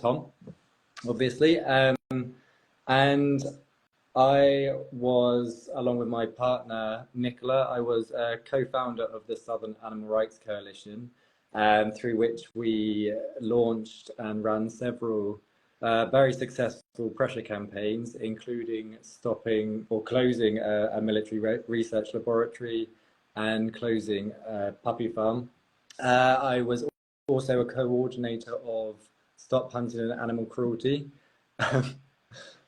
Tom, obviously. And I was, along with my partner, Nicola, I was a co-founder of the Southern Animal Rights Coalition, through which we launched and ran several very successful pressure campaigns, including stopping or closing a military research laboratory and closing a puppy farm. I was also a coordinator of Stop Hunting and Animal Cruelty.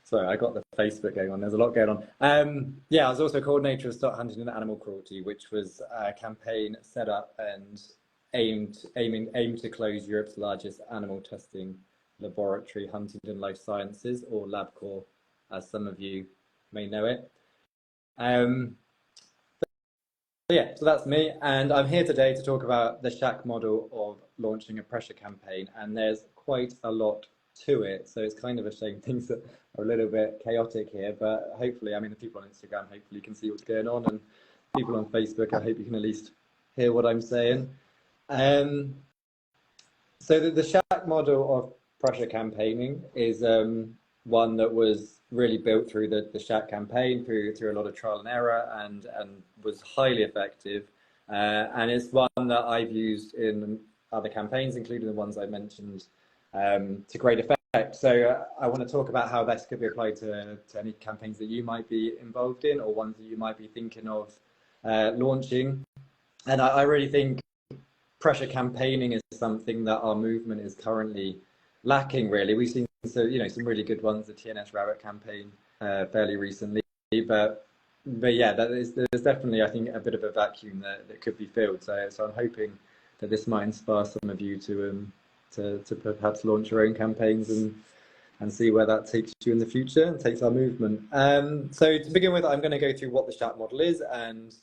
Sorry, I got the Facebook going on. There's a lot going on. Yeah, I was also a coordinator of Stop Hunting and Animal Cruelty, which was a campaign set up and aimed to close Europe's largest animal testing laboratory, Huntingdon Life Sciences, or LabCorp, as some of you may know it. Yeah, so that's me, and I'm here today to talk about the SHAC model of launching a pressure campaign, and there's quite a lot to it, so it's kind of a shame things are a little bit chaotic here, but hopefully, I mean, the people on Instagram hopefully can see what's going on, and people on Facebook, I hope you can at least hear what I'm saying. So the SHAC model of pressure campaigning is one that was really built through the SHAC campaign, through a lot of trial and error, and was highly effective. And it's one that I've used in other campaigns, including the ones I mentioned, to great effect. So I want to talk about how this could be applied to any campaigns that you might be involved in, or ones that you might be thinking of launching. And I really think pressure campaigning is something that our movement is currently lacking, really. We've seen some really good ones, the TNS Rabbit campaign fairly recently, but yeah, there's definitely, I think, a bit of a vacuum that could be filled. So I'm hoping that this might inspire some of you to perhaps launch your own campaigns and see where that takes you in the future and takes our movement. So to begin with, I'm going to go through what the SHAC model is and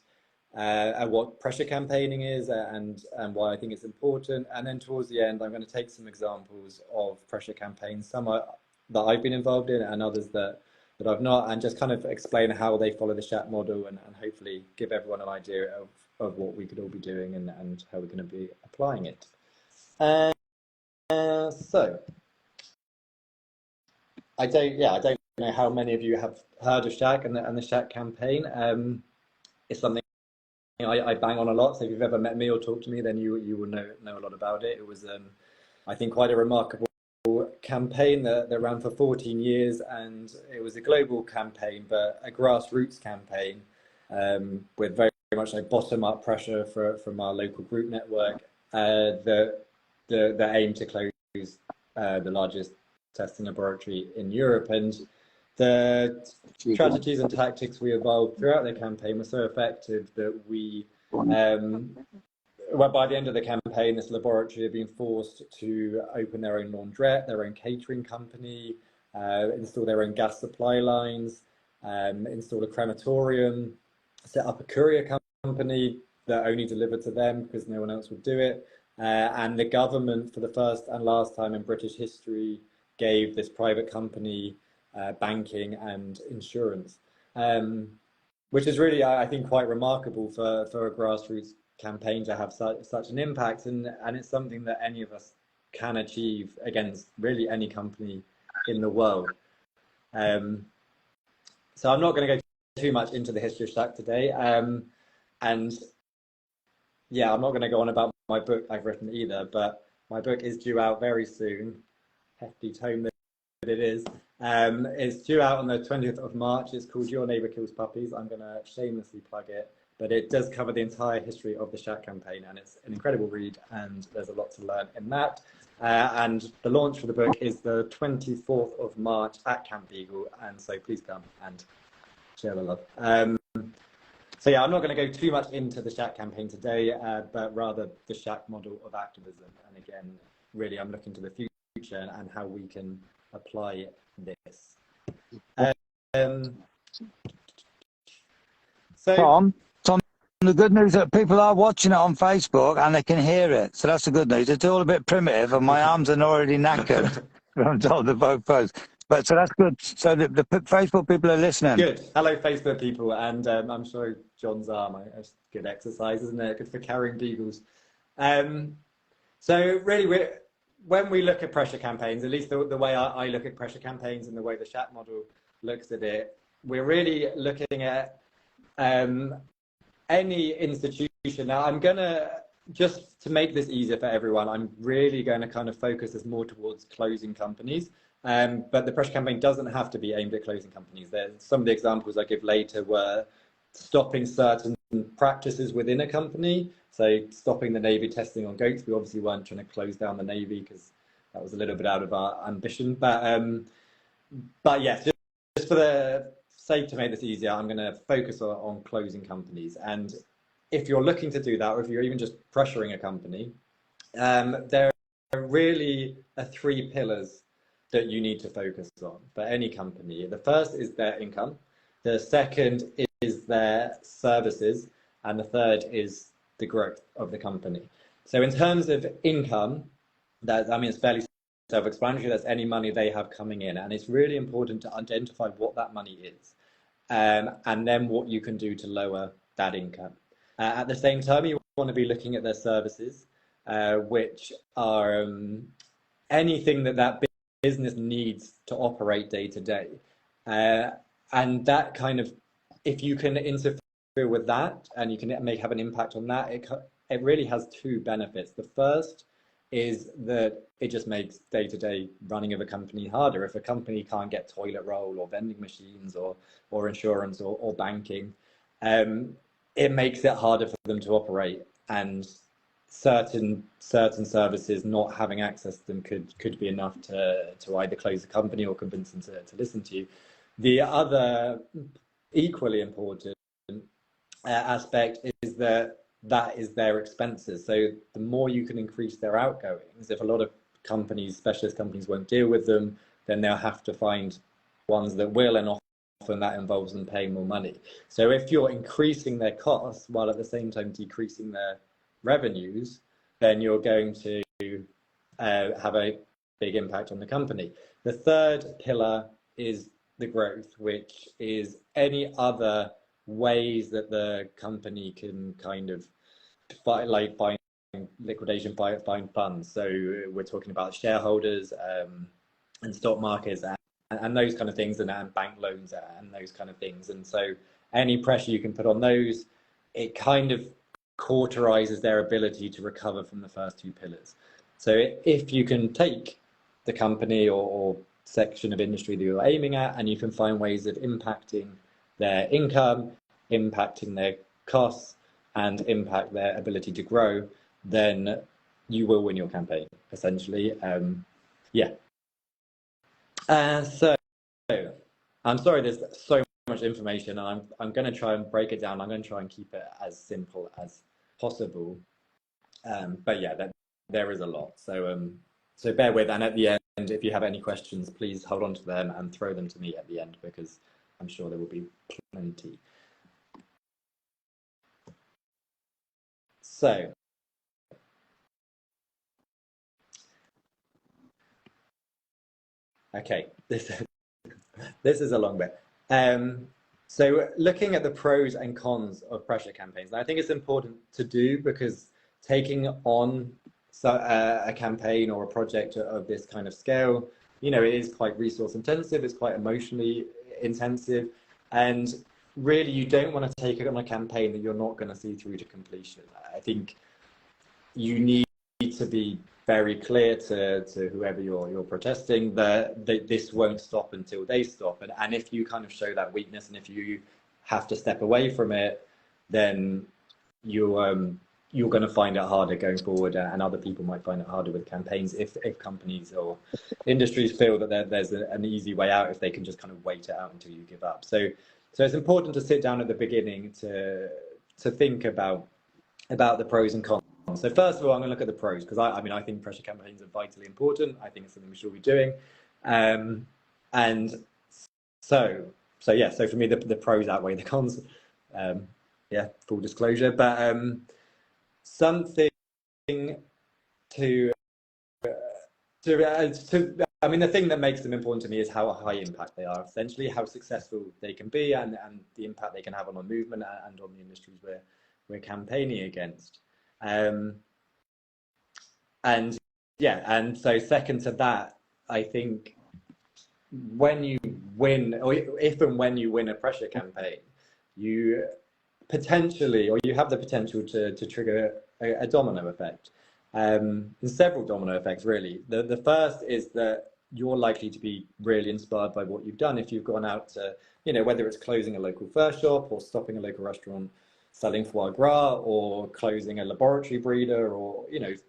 what pressure campaigning is and why I think it's important. And then towards the end, I'm going to take some examples of pressure campaigns, some that I've been involved in and others that I've not, and just kind of explain how they follow the SHAC model and hopefully give everyone an idea of what we could all be doing and how we're going to be applying it. So I don't know how many of you have heard of SHAC and the SHAC campaign. It's something I bang on a lot, so if you've ever met me or talked to me, then you will know a lot about it. It was, I think, quite a remarkable campaign that ran for 14 years, and it was a global campaign, but a grassroots campaign with very much a bottom-up pressure from our local group network that aim to close the largest testing laboratory in Europe. And the strategies and tactics we evolved throughout the campaign were so effective that we, well, by the end of the campaign, this laboratory had been forced to open their own laundrette, their own catering company, install their own gas supply lines, install a crematorium, set up a courier company that only delivered to them because no one else would do it. And the government, for the first and last time in British history, gave this private company banking and insurance, which is really, I think, quite remarkable for a grassroots campaign to have such an impact, and it's something that any of us can achieve against really any company in the world. So I'm not going to go too much into the history of SHAC today, and yeah, I'm not going to go on about my book I've written either, but my book is due out very soon. Hefty tome that it is. It's due out on the 20th of March. It's called Your Neighbour Kills Puppies. I'm going to shamelessly plug it, but it does cover the entire history of the SHAC campaign, and it's an incredible read, and there's a lot to learn in that. And the launch for the book is the 24th of March at Camp Beagle, and so please come and share the love. So yeah, I'm not going to go too much into the SHAC campaign today, but rather the SHAC model of activism. And again, really, I'm looking to the future and how we can apply this. So Tom, the good news is that people are watching it on Facebook and they can hear it. So that's the good news. It's all a bit primitive and my arms are already knackered. I'm told the both posts. But so that's good. So the Facebook people are listening. Good. Hello, Facebook people. And I'm sure John's arm is good exercise, isn't it? Good for carrying beagles. So really, when we look at pressure campaigns, at least the way I look at pressure campaigns and the way the SHAC model looks at it, we're really looking at any institution. Now, I'm going to, just to make this easier for everyone, I'm really going to kind of focus this more towards closing companies. But the pressure campaign doesn't have to be aimed at closing companies. There's some of the examples I give later were stopping certain practices within a company. So stopping the Navy testing on goats. We obviously weren't trying to close down the Navy because that was a little bit out of our ambition. But yes, just for the sake to make this easier, I'm going to focus on closing companies. And if you're looking to do that, or if you're even just pressuring a company, there are really three pillars that you need to focus on for any company. The first is their income. The second is their services. And the third is the growth of the company. So in terms of income, it's fairly self-explanatory. That's any money they have coming in. And it's really important to identify what that money is, and then what you can do to lower that income. At the same time, you want to be looking at their services, which are anything that business needs to operate day to day. And that kind of, if you can interfere with that and you can have an impact on that, it really has two benefits. The first is that it just makes day-to-day running of a company harder. If a company can't get toilet roll or vending machines or insurance or banking, it makes it harder for them to operate, and certain services not having access to them could be enough to either close the company or convince them to listen to you. The other equally important aspect is that is their expenses. So the more you can increase their outgoings, if a lot of companies, specialist companies, won't deal with them, then they'll have to find ones that will, and often that involves them paying more money. So if you're increasing their costs while at the same time decreasing their revenues, then you're going to have a big impact on the company. The third pillar is the growth, which is any other ways that the company can kind of fight, like buying liquidation, buying funds. So we're talking about shareholders and stock markets and those kind of things, and bank loans and those kind of things. And so any pressure you can put on those, it kind of cauterizes their ability to recover from the first two pillars. So if you can take the company or section of industry that you're aiming at, and you can find ways of impacting their income, impacting their costs, and impact their ability to grow, then you will win your campaign, essentially. So I'm sorry, there's so much information, and I'm going to try and break it down. I'm going to try and keep it as simple as possible. But yeah, there is a lot. So bear with, and at the end, if you have any questions, please hold on to them and throw them to me at the end, because I'm sure there will be plenty. So, okay, this is a long bit. So looking at the pros and cons of pressure campaigns, I think it's important to do, because taking on a campaign or a project of this kind of scale, it is quite resource intensive, it's quite emotionally intensive, and really you don't want to take it on a campaign that you're not going to see through to completion. I think you need to be very clear to whoever you're protesting that this won't stop until they stop. And if you kind of show that weakness, and if you have to step away from it, then you're going to find it harder going forward, and other people might find it harder with campaigns if companies or industries feel that there's an easy way out if they can just kind of wait it out until you give up. So it's important to sit down at the beginning to think about the pros and cons. So first of all, I'm going to look at the pros, because I think pressure campaigns are vitally important. I think it's something we should be doing. And so for me, the pros outweigh the cons. Full disclosure. But something to the thing that makes them important to me is how high impact they are, essentially, how successful they can be, and the impact they can have on our movement and on the industries we're campaigning against. And yeah, and so second to that, I think when you win, or if and when you win a pressure campaign, you potentially, or you have the potential to trigger a domino effect. And several domino effects, really. The first is that you're likely to be really inspired by what you've done if you've gone out to, whether it's closing a local fur shop or stopping a local restaurant selling foie gras or closing a laboratory breeder or,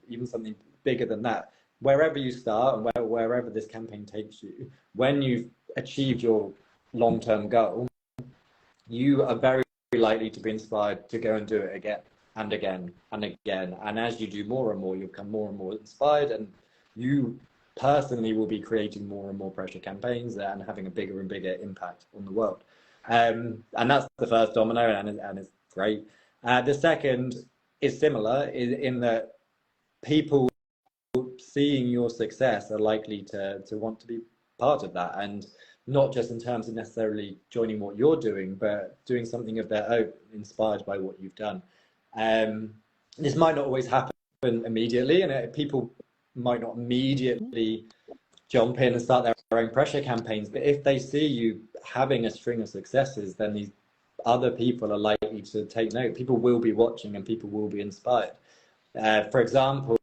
even something bigger than that. Wherever you start and wherever this campaign takes you, when you've achieved your long-term goal, you are very likely to be inspired to go and do it again and again and again. And as you do more and more, you become more and more inspired, and you personally will be creating more and more pressure campaigns and having a bigger and bigger impact on the world. And that's the first domino, and it's great. The second is similar in that people seeing your success are likely to want to be part of that, and not just in terms of necessarily joining what you're doing, but doing something of their own, inspired by what you've done. This might not always happen immediately, and people might not immediately jump in and start their own pressure campaigns, but if they see you having a string of successes, then these other people are likely to take note. People will be watching and people will be inspired. For example,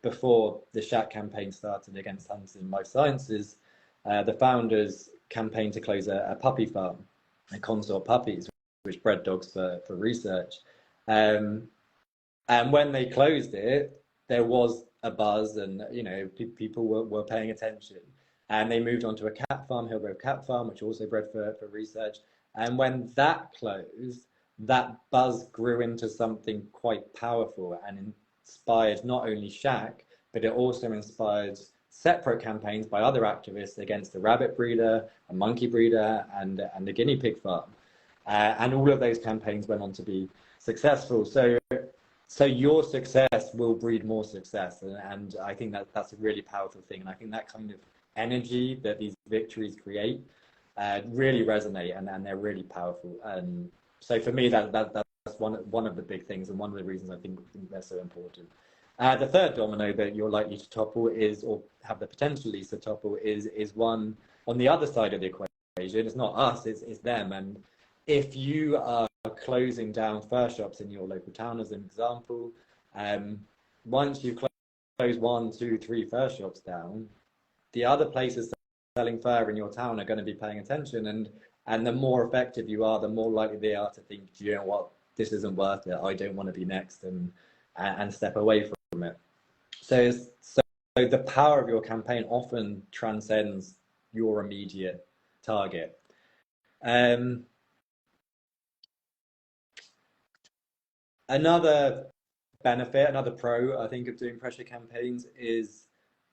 before the SHAC campaign started against Huntington Life Sciences, the founders campaigned to close a puppy farm, a consort puppies, which bred dogs for research. And when they closed it, there was a buzz, and people were paying attention. And they moved on to a cat farm, Hillgrove Cat Farm, which also bred for research. And when that closed, that buzz grew into something quite powerful and inspired not only SHAC, but it also inspired separate campaigns by other activists against a rabbit breeder, a monkey breeder, and a guinea pig farm. And all of those campaigns went on to be successful. So your success will breed more success. And I think that's a really powerful thing. And I think that kind of energy that these victories create really resonate, and they're really powerful. And so for me, that's one of the big things, and one of the reasons I think they're so important. The third domino that you're likely to topple is, or have the potential to topple, is one on the other side of the equation. It's not us, it's them. And if you are closing down fur shops in your local town, as an example, once you've closed 1, 2, 3 fur shops down, the other places selling fur in your town are going to be paying attention, and the more effective you are, the more likely they are to think, you know what, this isn't worth it, I don't want to be next, and step away from it. So the power of your campaign often transcends your immediate target. Another benefit, another pro, I think, of doing pressure campaigns is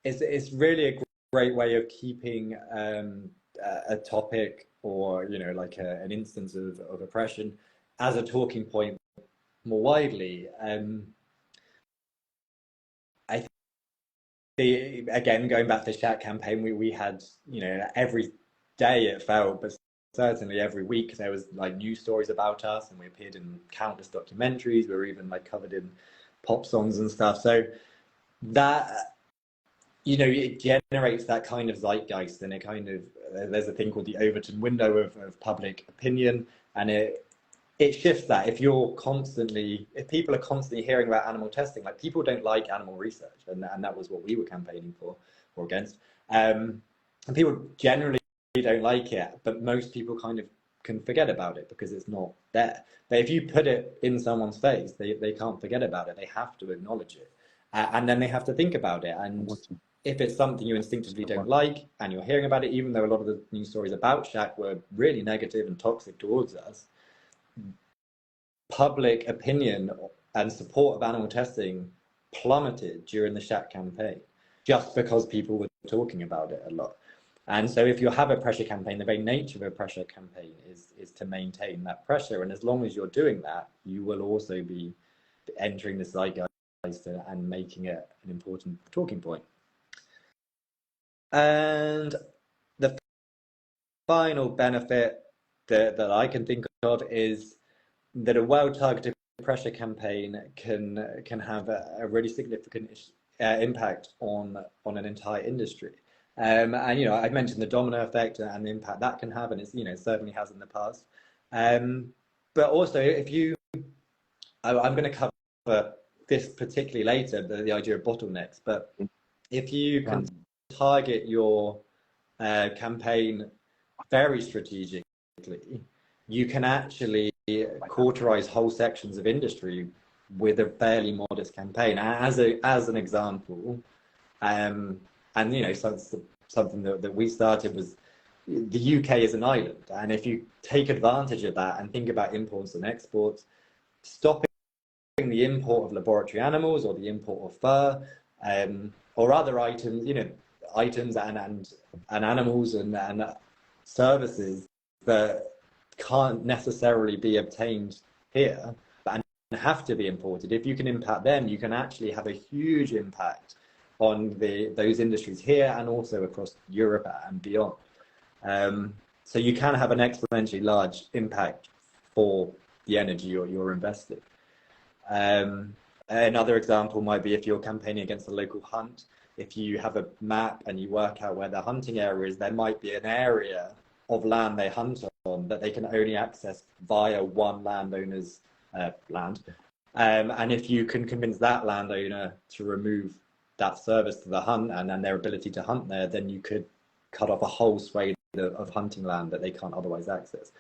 it's really a great way of keeping a topic, or like an instance of oppression, as a talking point more widely. I think, again, going back to the SHAC campaign, we had every day it felt, but certainly every week there was like news stories about us, and we appeared in countless documentaries. We were even like covered in pop songs and stuff. So that it generates that kind of zeitgeist, and it kind of, there's a thing called the Overton window of public opinion, and it shifts that. If people are constantly hearing about animal testing, like, people don't like animal research, and that was what we were campaigning for or against. And people generally don't like it, but most people kind of can forget about it because it's not there. But if you put it in someone's face, they can't forget about it. They have to acknowledge it, and then they have to think about it. And if it's something you instinctively don't like, and you're hearing about it, even though a lot of the news stories about SHAC were really negative and toxic towards us, public opinion and support of animal testing plummeted during the SHAC campaign, just because people were talking about it a lot. And so if you have a pressure campaign, the very nature of a pressure campaign is to maintain that pressure. And as long as you're doing that, you will also be entering the zeitgeist and making it an important talking point. And the final benefit that I can think of is that a well-targeted pressure campaign can have a really significant impact on an entire industry. And I mentioned the domino effect and the impact that can have, and it's certainly has in the past. But also, I'm going to cover this particularly later, the idea of bottlenecks. But if you can target your campaign very strategically, you can actually cauterize whole sections of industry with a fairly modest campaign. As an example, and something that we started was the UK is an island, and if you take advantage of that and think about imports and exports, stopping the import of laboratory animals or the import of fur or other items, items and animals and services that can't necessarily be obtained here and have to be imported. If you can impact them, you can actually have a huge impact on those industries here and also across Europe and beyond. So you can have an exponentially large impact for the energy you're investing. Another example might be if you're campaigning against a local hunt. If you have a map and you work out where the hunting area is, there might be an area of land they hunt on that they can only access via one landowner's land. And if you can convince that landowner to remove that service to the hunt and their ability to hunt there, then you could cut off a whole swathe of hunting land that they can't otherwise access.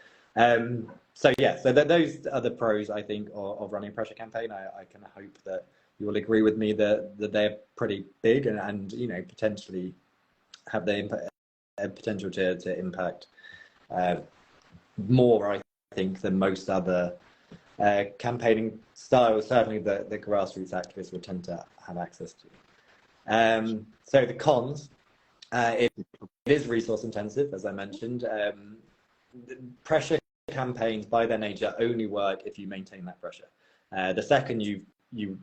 So those are the pros, I think, of running a pressure campaign. I can hope that you will agree with me that they're pretty big and potentially have the potential to impact more, I think, than most other campaigning styles, certainly the grassroots activists would tend to have access to. So the cons, it is resource intensive, as I mentioned. Pressure campaigns by their nature only work if you maintain that pressure. The second you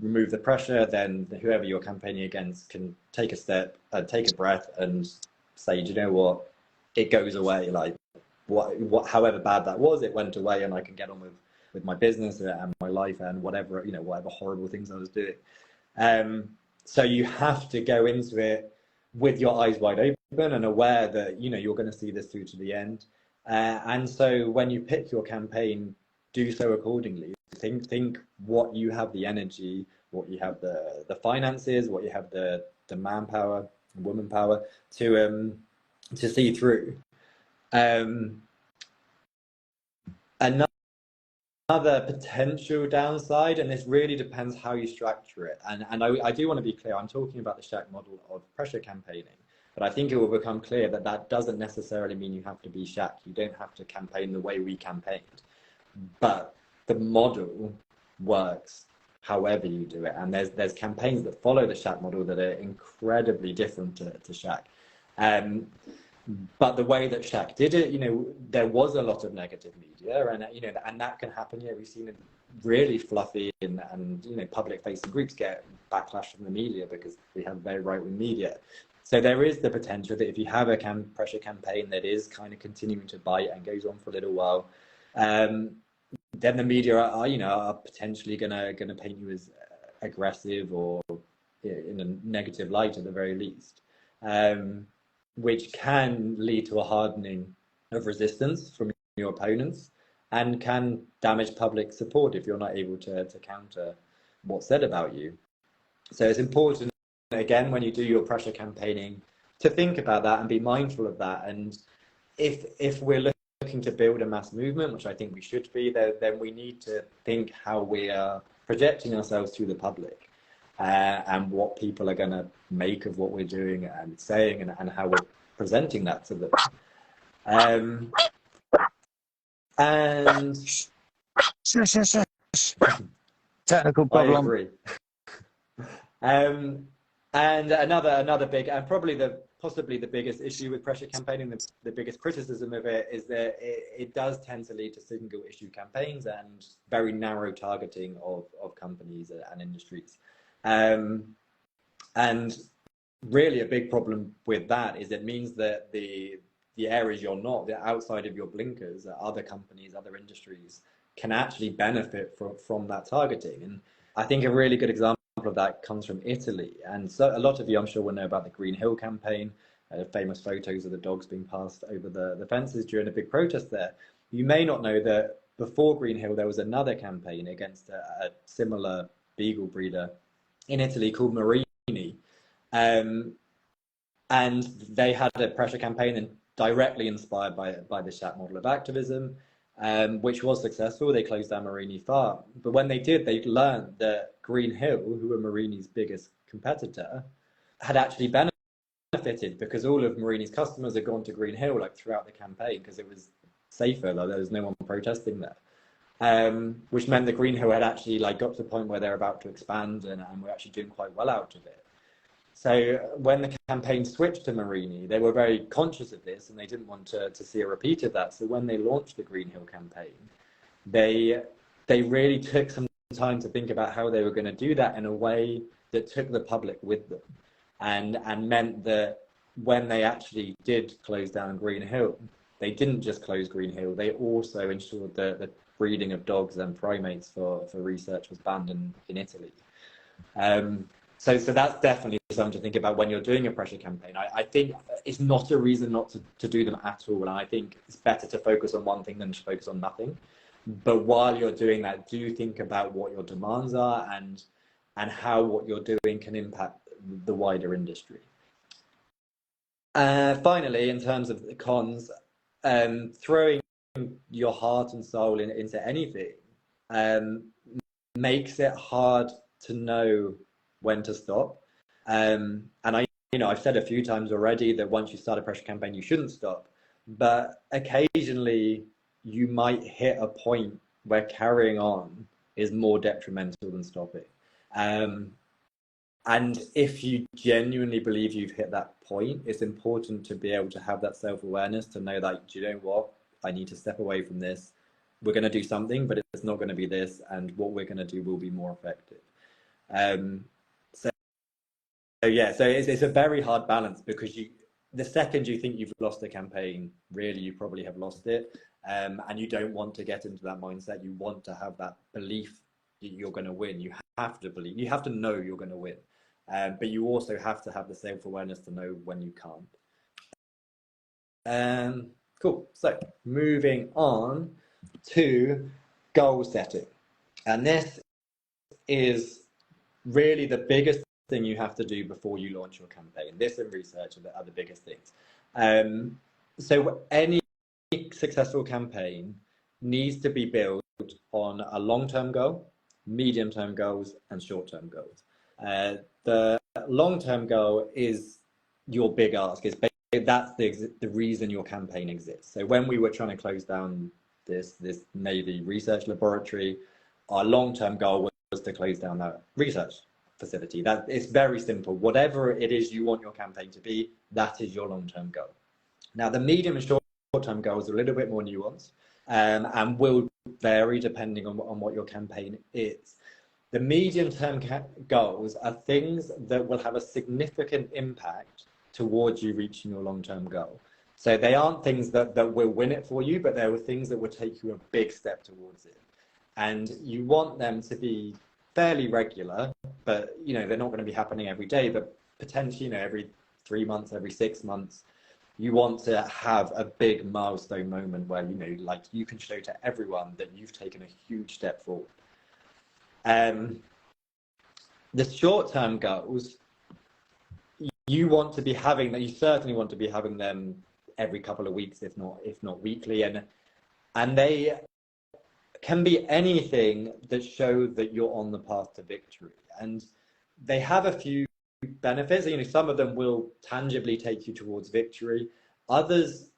remove the pressure, then whoever you're campaigning against can take a step, take a breath and say, do you know what, it goes away. Like however bad that was, it went away and I can get on with my business and my life and whatever horrible things I was doing. So you have to go into it with your eyes wide open and aware that you're going to see this through to the end. And so when you pick your campaign, do so accordingly. Think what you have the energy, what you have the finances, what you have the manpower, woman power to see through. Another potential downside, and this really depends how you structure it, and I do want to be clear, I'm talking about the SHAC model of pressure campaigning, but I think it will become clear that doesn't necessarily mean you have to be SHAC. You don't have to campaign the way we campaigned, but the model works however you do it, and there's campaigns that follow the SHAC model that are incredibly different to SHAC. But the way that SHAC did it, there was a lot of negative media, and that can happen. We've seen it really fluffy and public-facing groups get backlash from the media because we have very right-wing media. So there is the potential that if you have a pressure campaign that is kind of continuing to bite and goes on for a little while, then the media are potentially gonna paint you as aggressive or in a negative light at the very least. Which can lead to a hardening of resistance from your opponents and can damage public support if you're not able to counter what's said about you. So it's important, again, when you do your pressure campaigning, to think about that and be mindful of that. And if we're looking to build a mass movement, which I think we should be, then we need to think how we are projecting ourselves to the public. And what people are going to make of what we're doing and saying and how we're presenting that to them. And technical problem. I agree. And another big, and possibly the biggest issue with pressure campaigning, the biggest criticism of it is that it does tend to lead to single issue campaigns and very narrow targeting of companies and industries. And really a big problem with that is it means that the areas you're not, the outside of your blinkers, other companies, other industries can actually benefit from that targeting. And I think a really good example of that comes from Italy. And so a lot of you, I'm sure, will know about the Green Hill campaign, famous photos of the dogs being passed over the fences during a big protest there. You may not know that before Green Hill, there was another campaign against a similar Beagle breeder in Italy called Marini. And they had a pressure campaign and directly inspired by the SHAC model of activism, which was successful. They closed down Marini Farm. But when they did, they learned that Green Hill, who were Marini's biggest competitor, had actually benefited because all of Marini's customers had gone to Green Hill like throughout the campaign because it was safer, like there was no one protesting there. Which meant that Green Hill had actually like got to the point where they're about to expand and were actually doing quite well out of it. So when the campaign switched to Marini, they were very conscious of this and they didn't want to see a repeat of that. So when they launched the Green Hill campaign, they really took some time to think about how they were going to do that in a way that took the public with them and meant that when they actually did close down Green Hill, they didn't just close Green Hill, they also ensured that the breeding of dogs and primates for research was banned in Italy. So that's definitely something to think about when you're doing a pressure campaign. I think it's not a reason not to do them at all. And I think it's better to focus on one thing than to focus on nothing. But while you're doing that, do think about what your demands are and how what you're doing can impact the wider industry. Finally, in terms of the cons, throwing your heart and soul into anything makes it hard to know when to stop. And I've said a few times already that once you start a pressure campaign, you shouldn't stop. But occasionally you might hit a point where carrying on is more detrimental than stopping. And if you genuinely believe you've hit that point, it's important to be able to have that self-awareness to know that, do you know what, I need to step away from this. We're going to do something, but it's not going to be this. And what we're going to do will be more effective. So it's a very hard balance because the second you think you've lost a campaign, really, you probably have lost it. And you don't want to get into that mindset. You want to have that belief that you're going to win. You have to believe, you have to know you're going to win. But you also have to have the self-awareness to know when you can't. Cool. So moving on to goal setting. And this is really the biggest thing you have to do before you launch your campaign. This and research are the biggest things. So any successful campaign needs to be built on a long-term goal, medium-term goals, and short-term goals. The long-term goal is your big ask. That's the reason your campaign exists. So when we were trying to close down this Navy research laboratory, our long-term goal was to close down that research facility. That it's very simple. Whatever it is you want your campaign to be, that is your long-term goal. Now, the medium and short-term goals are a little bit more nuanced and will vary depending on what your campaign is. The medium-term goals are things that will have a significant impact towards you reaching your long-term goal. So they aren't things that will win it for you, but they were things that will take you a big step towards it. And you want them to be fairly regular, but they're not going to be happening every day, but potentially every 3 months, every 6 months. You want to have a big milestone moment where like you can show to everyone that you've taken a huge step forward. The short-term goals, you want to be having that. You certainly want to be having them every couple of weeks, if not weekly, and they can be anything that show that you're on the path to victory. And they have a few benefits. Some of them will tangibly take you towards victory. Others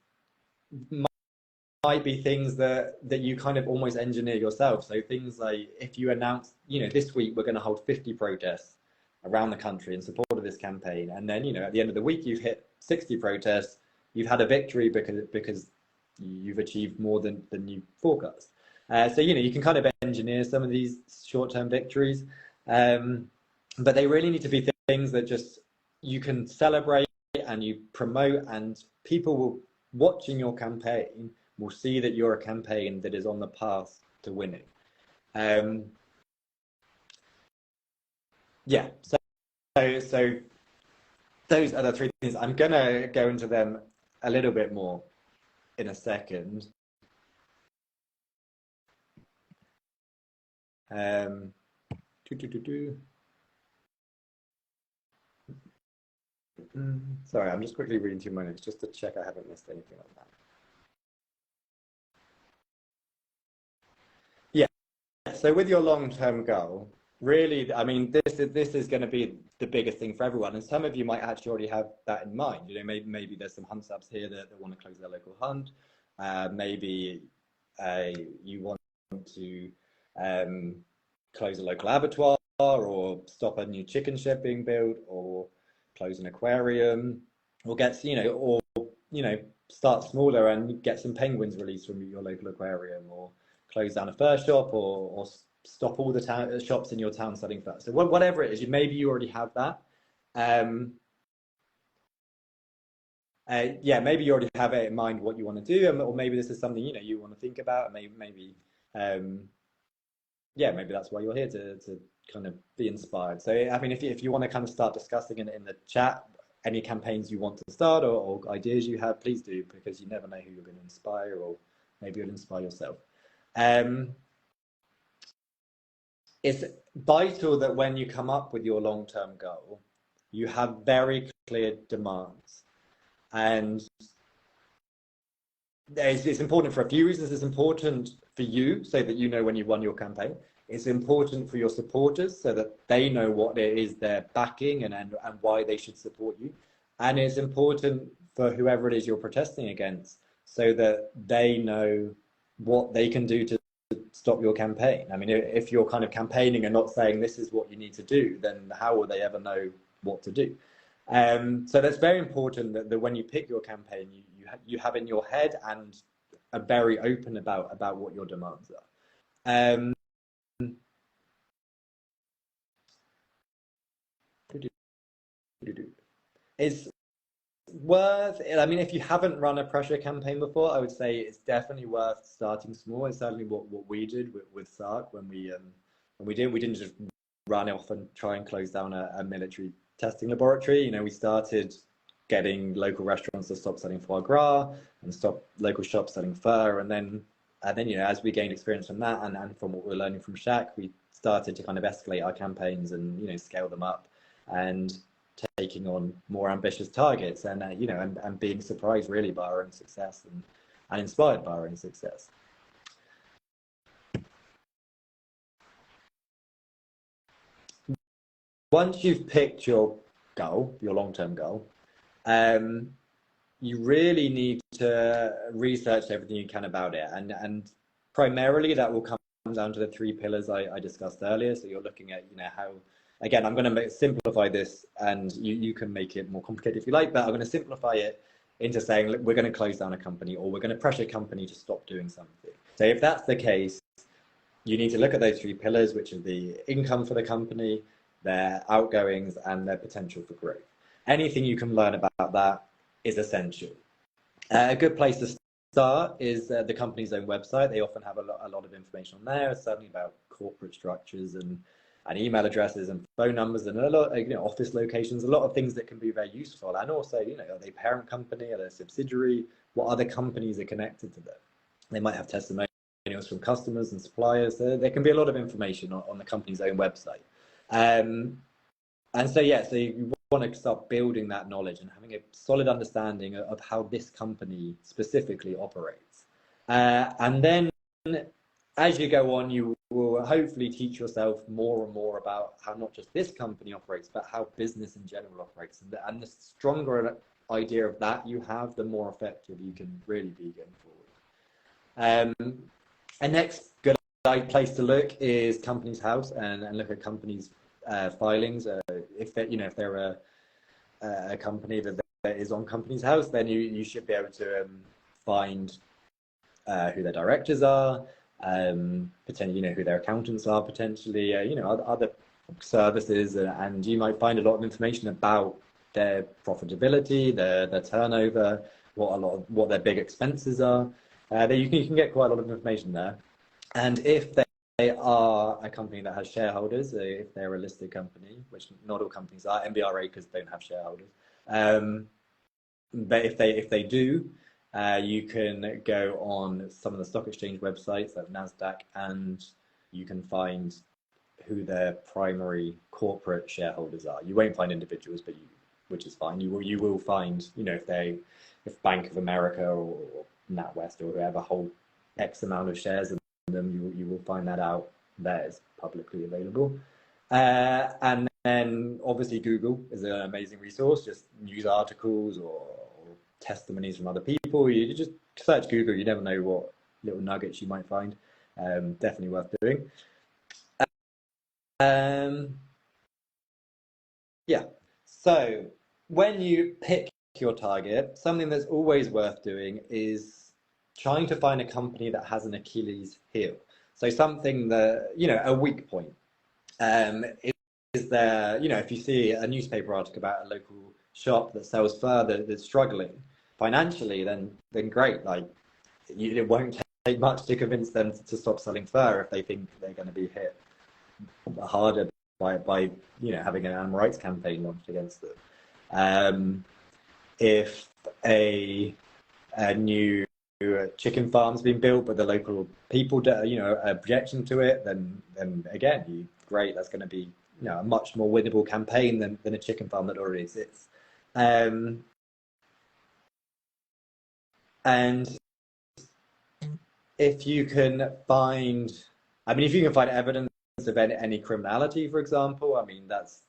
might be things that you kind of almost engineer yourself. So things like if you announce, this week we're going to hold 50 protests around the country in support of this campaign, and then at the end of the week you've hit 60 protests, you've had a victory because you've achieved more than you forecast. So you can kind of engineer some of these short-term victories, but they really need to be things that just you can celebrate and you promote, and people watching your campaign will see that you're a campaign that is on the path to winning. Yeah, so those are the three things. I'm going to go into them a little bit more in a second. Um, Sorry, I'm just quickly reading through my notes just to check I haven't missed anything on that. Yeah, so with your long-term goal, really, I mean, this is going to be the biggest thing for everyone, and some of you might actually already have that in mind. You know, maybe there's some hunt subs here that want to close their local hunt. Maybe you want to close a local abattoir, or stop a new chicken shed being built, or close an aquarium, or start smaller and get some penguins released from your local aquarium, or close down a fur shop, or stop all the shops in your town selling fur. So whatever it is, maybe you already have that. Yeah, maybe you already have it in mind what you want to do, or maybe this is something you want to think about. Maybe yeah, maybe that's why you're here, to kind of be inspired. So I mean, if you want to kind of start discussing in the chat any campaigns you want to start, or ideas you have, please do, because you never know who you're going to inspire, or maybe you'll inspire yourself. It's vital that when you come up with your long-term goal, you have very clear demands. And it's important for a few reasons. It's important for you, so that you know when you run your campaign. It's important for your supporters, so that they know what it is they're backing and why they should support you. And it's important for whoever it is you're protesting against, so that they know what they can do to stop your campaign. I mean, if you're kind of campaigning and not saying this is what you need to do, then how will they ever know what to do? So that's very important, that when you pick your campaign, you have in your head and are very open about what your demands are. It's worth, I mean, if you haven't run a pressure campaign before, I would say it's definitely worth starting small. It's certainly what we did with SHAC when we didn't just run off and try and close down a military testing laboratory. We started getting local restaurants to stop selling foie gras and stop local shops selling fur, and then as we gained experience from that and from what we're learning from SHAC, we started to kind of escalate our campaigns and scale them up, and taking on more ambitious targets, and and being surprised really by our own success, and inspired by our own success. Once you've picked your goal, your long-term goal, you really need to research everything you can about it, and primarily that will come down to the three pillars I discussed earlier. So you're looking at how, again, I'm going to simplify this, and you can make it more complicated if you like, but I'm going to simplify it into saying, look, we're going to close down a company, or we're going to pressure a company to stop doing something. So if that's the case, you need to look at those three pillars, which are the income for the company, their outgoings, and their potential for growth. Anything you can learn about that is essential. A good place to start is the company's own website. They often have a lot of information on there, certainly about corporate structures and email addresses and phone numbers, and a lot, office locations, a lot of things that can be very useful. And also, are they a parent company? Are they a subsidiary? What other companies are connected to them? They might have testimonials from customers and suppliers. There can be a lot of information on the company's own website. And so, yeah, so you want to start building that knowledge and having a solid understanding of how this company specifically operates. And then as you go on, you will hopefully teach yourself more and more about how not just this company operates, but how business in general operates. And the stronger idea of that you have, the more effective you can really be going forward. And next good place to look is Companies House, and look at companies' filings. If they're a company that is on Companies House, then you should be able to find who their directors are, potentially who their accountants are, potentially other services, and you might find a lot of information about their profitability, their turnover, what their big expenses are. You can get quite a lot of information there. And if are a company that has shareholders, if they're a listed company, which not all companies are. MBR acres don't have shareholders. But if they do, you can go on some of the stock exchange websites like NASDAQ, and you can find who their primary corporate shareholders are. You won't find individuals, but which is fine. You will find, if Bank of America or NatWest or whoever hold X amount of shares in them, you will find that out there. It's publicly available. And then obviously Google is an amazing resource, just news articles or testimonies from other people. You just search Google, you never know what little nuggets you might find. Definitely worth doing. Yeah, so when you pick your target, something that's always worth doing is trying to find a company that has an Achilles heel. So something that, a weak point. Is there, if you see a newspaper article about a local shop that sells fur that's struggling financially, then great. Like, it won't take much to convince them to stop selling fur if they think they're going to be hit harder by having an animal rights campaign launched against them. If a new chicken farm's been built, but the local people, objection to it, then again, great. That's going to be a much more winnable campaign than a chicken farm that already exists. And if you can find, evidence of any criminality, for example, that's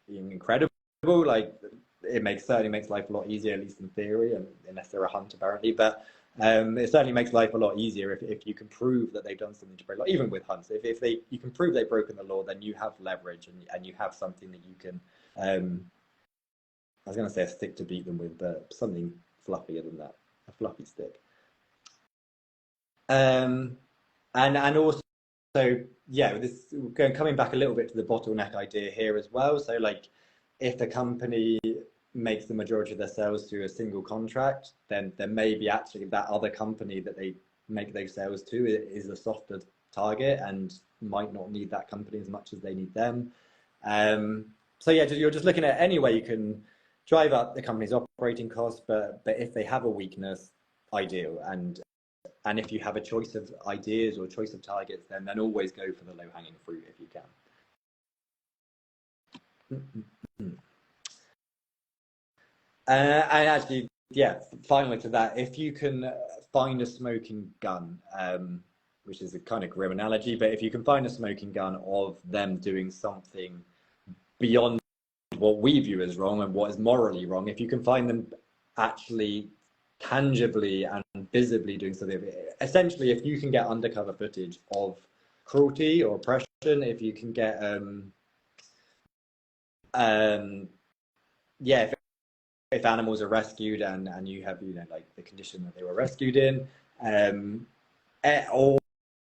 incredible. Like, it certainly makes life a lot easier, at least in theory, and unless they're a hunt, apparently. But it certainly makes life a lot easier if you can prove that they've done something to break law. Even with hunts, if you can prove they've broken the law, then you have leverage and you have something that you can. I was going to say a stick to beat them with, but something fluffier than that, a fluffy stick. And also, coming back a little bit to the bottleneck idea here as well. So, like, if the company makes the majority of their sales through a single contract, then maybe actually that other company that they make those sales to is a softer target and might not need that company as much as they need them. So yeah, you're just looking at any way you can drive up the company's operating costs, but if they have a weakness, ideal. And if you have a choice of ideas or choice of targets, then always go for the low-hanging fruit if you can. And actually, finally to that, if you can find a smoking gun, which is a kind of grim analogy, but if you can find a smoking gun of them doing something beyond what we view as wrong and what is morally wrong, if you can find them actually tangibly and visibly doing something, essentially, if you can get undercover footage of cruelty or oppression, if you can get if animals are rescued and you have like the condition that they were rescued in,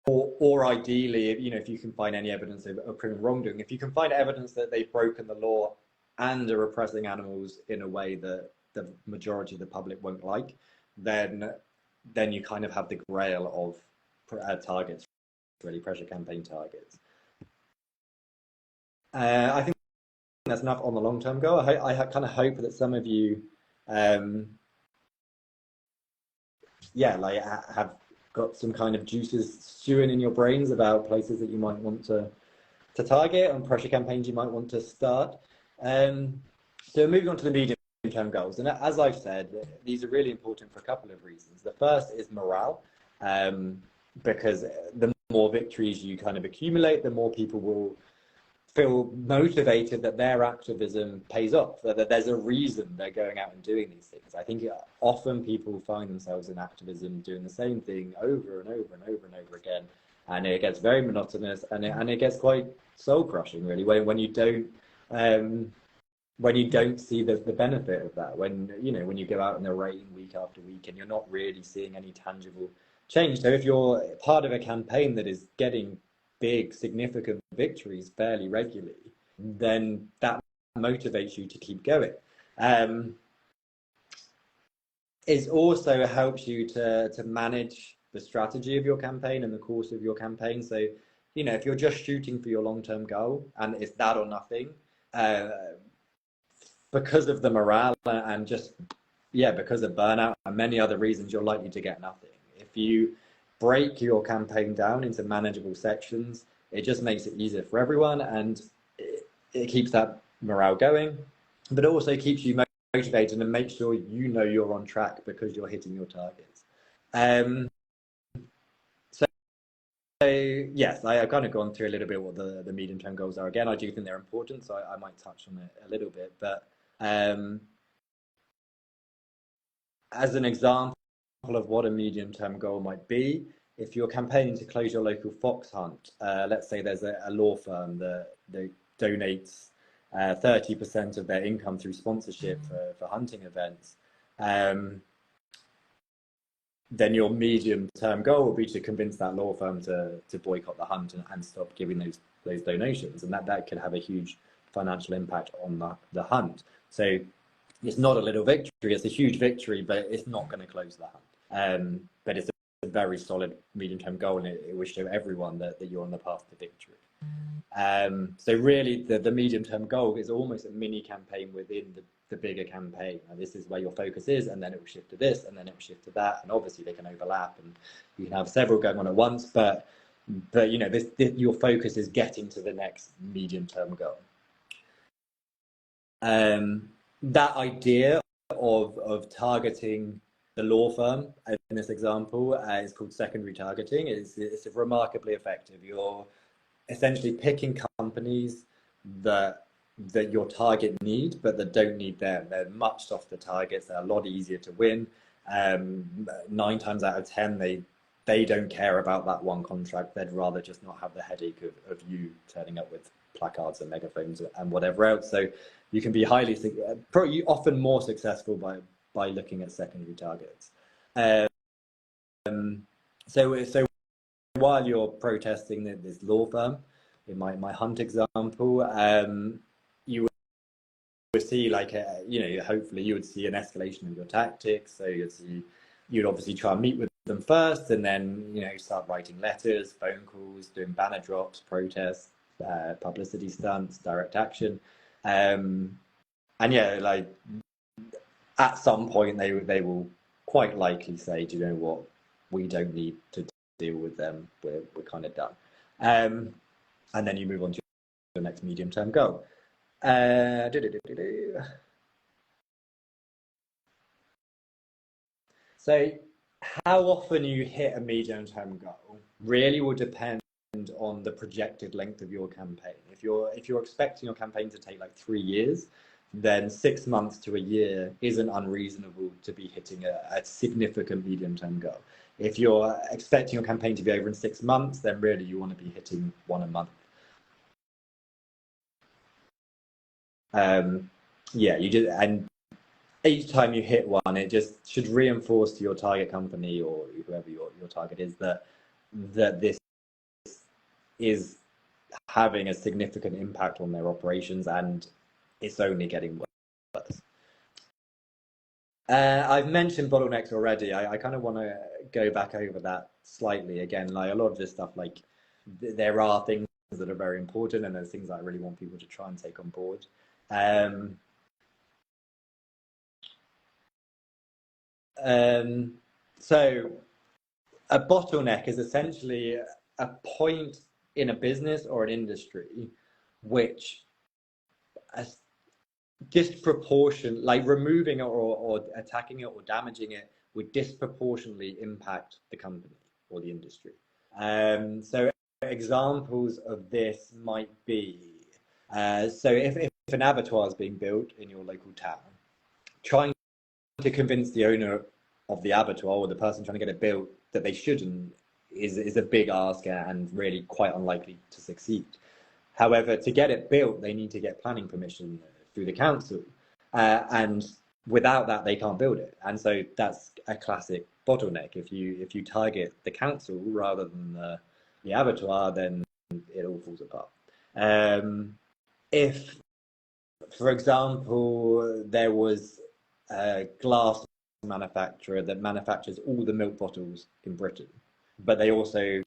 or ideally, if you can find any evidence of criminal wrongdoing, if you can find evidence that they've broken the law and are oppressing animals in a way that the majority of the public won't like, then you kind of have the grail of targets, really, pressure campaign targets. I think that's enough on the long-term goal. I kind of hope that some of you, have got some kind of juices stewing in your brains about places that you might want to target and pressure campaigns you might want to start. So moving on to the medium-term goals, and as I've said, these are really important for a couple of reasons. The first is morale, because the more victories you kind of accumulate, the more people will feel motivated that their activism pays off, that there's a reason they're going out and doing these things. I think often people find themselves in activism doing the same thing over and over and over and over again, and it gets very monotonous, and it gets quite soul-crushing, really, when you don't see the benefit of that, when you go out in the rain week after week and you're not really seeing any tangible change. So if you're part of a campaign that is getting big, significant victories fairly regularly, then that motivates you to keep going. It also helps you to manage the strategy of your campaign and the course of your campaign. So you know, if you're just shooting for your long-term goal and it's that or nothing, uh, because of the morale and just, yeah, because of burnout and many other reasons, you're likely to get nothing. If you break your campaign down into manageable sections, it just makes it easier for everyone, and it keeps that morale going, but it also keeps you motivated and makes sure you know you're on track because you're hitting your targets. So yes, I've kind of gone through a little bit what the medium-term goals are. Again, I do think they're important, so I might touch on it a little bit. But as an example of what a medium-term goal might be, if you're campaigning to close your local fox hunt, let's say there's a law firm that donates 30% of their income through sponsorship for hunting events, then your medium-term goal will be to convince that law firm to boycott the hunt and stop giving those donations, and that could have a huge financial impact on the hunt. So it's not a little victory; it's a huge victory, but it's not going to close the hunt. But it's a very solid medium-term goal, and it will show everyone that you're on the path to victory. So really, the medium-term goal is almost a mini campaign within the bigger campaign. And this is where your focus is, and then it will shift to this, and then it will shift to that, and obviously they can overlap, and you can have several going on at once. But you know, your focus is getting to the next medium-term goal. That idea of targeting the law firm in this example is called secondary targeting. It's remarkably effective. You're essentially picking companies that your target need, but that don't need them. They're much softer targets. They're a lot easier to win. 9 times out of 10, they don't care about that one contract. They'd rather just not have the headache of you turning up with placards and megaphones and whatever else. So you can be often more successful by looking at secondary targets. So while you're protesting this law firm, in my hunt example, you would see hopefully you would see an escalation of your tactics. So you'd obviously try and meet with them first, and then start writing letters, phone calls, doing banner drops, protests, publicity stunts, direct action, and at some point they will quite likely say, do you know what, we don't need to deal with them, we're kind of done, and then you move on to the next medium-term goal. So how often you hit a medium-term goal really will depend on the projected length of your campaign. If you're expecting your campaign to take like 3 years, then 6 months to a year isn't unreasonable to be hitting a significant medium-term goal. If you're expecting your campaign to be over in 6 months, then really you want to be hitting 1 a month. You just, and each time you hit one, it just should reinforce to your target company or whoever your target is that this is having a significant impact on their operations, and it's only getting worse. I've mentioned bottlenecks already. I kind of want to go back over that slightly again. Like a lot of this stuff, like there are things that are very important, and there's things that I really want people to try and take on board. So a bottleneck is essentially a point in a business or an industry which like removing it or attacking it or damaging it would disproportionately impact the company or the industry. So examples of this might be, so if an abattoir is being built in your local town, trying to convince the owner of the abattoir or the person trying to get it built that they shouldn't is a big ask and really quite unlikely to succeed. However, to get it built, they need to get planning permission through the council, and without that, they can't build it. And so that's a classic bottleneck. If you target the council rather than the abattoir, then it all falls apart. If, for example, there was a glass manufacturer that manufactures all the milk bottles in Britain, but they also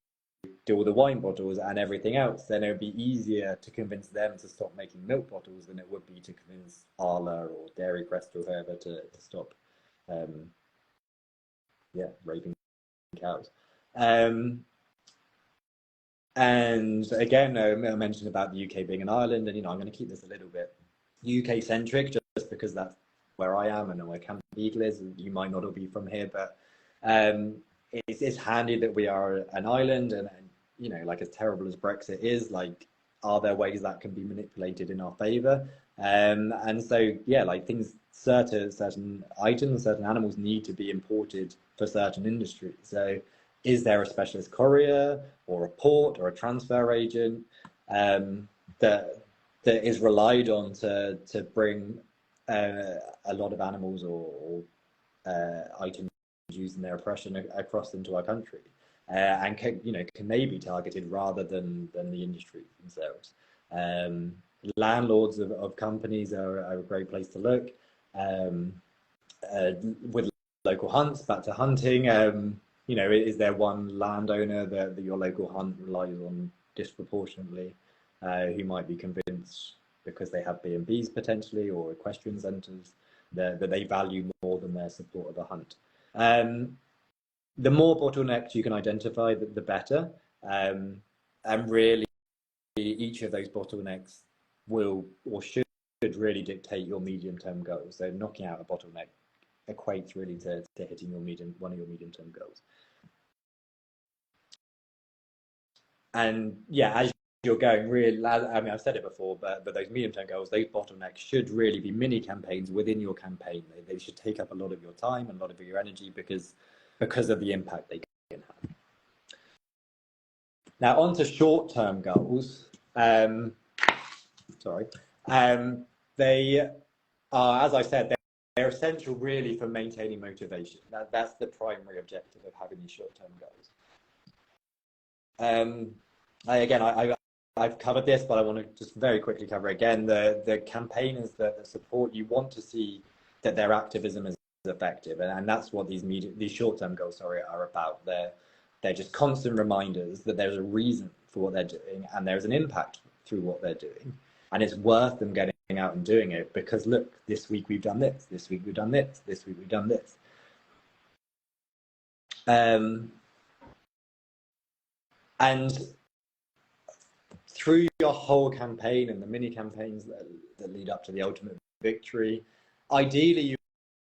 do all the wine bottles and everything else, then it would be easier to convince them to stop making milk bottles than it would be to convince Arla or Dairy Crest or whoever to stop, raping cows. And again, I mentioned about the UK being an island, and I'm going to keep this a little bit UK centric, just because that's where I am and where Camp Beagle is. You might not all be from here, but it's handy that we are an island, and like, as terrible as Brexit is, like, are there ways that can be manipulated in our favour? And so, yeah, like, certain items, certain animals need to be imported for certain industries. So is there a specialist courier or a port or a transfer agent that is relied on to bring a lot of animals or items used in their oppression across into our country, and can they be targeted rather than the industry themselves? Landlords of companies are a great place to look. With local hunts, back to hunting, is there one landowner that your local hunt relies on disproportionately, who might be convinced, because they have B&Bs potentially or equestrian centres, that they value more than their support of a hunt? The more bottlenecks you can identify, the better. And really, each of those bottlenecks will or should really dictate your medium-term goals. So knocking out a bottleneck equates really to hitting one of your medium-term goals. And yeah, as you're going, really, I mean, I've said it before, but those medium-term goals, those bottlenecks should really be mini campaigns within your campaign. They should take up a lot of your time and a lot of your energy because of the impact they can have. Now, on to short-term goals. They are, as I said, they're essential really for maintaining motivation. That's the primary objective of having these short-term goals. I've covered this, but I want to just very quickly cover again. The campaigners that support you want to see that their activism is effective, and that's what these short-term goals are about. They're just constant reminders that there's a reason for what they're doing, and there's an impact through what they're doing, and it's worth them getting out and doing it, because look, this week we've done this, this week we've done this, this week we've done this. And through your whole campaign and the mini campaigns that lead up to the ultimate victory, ideally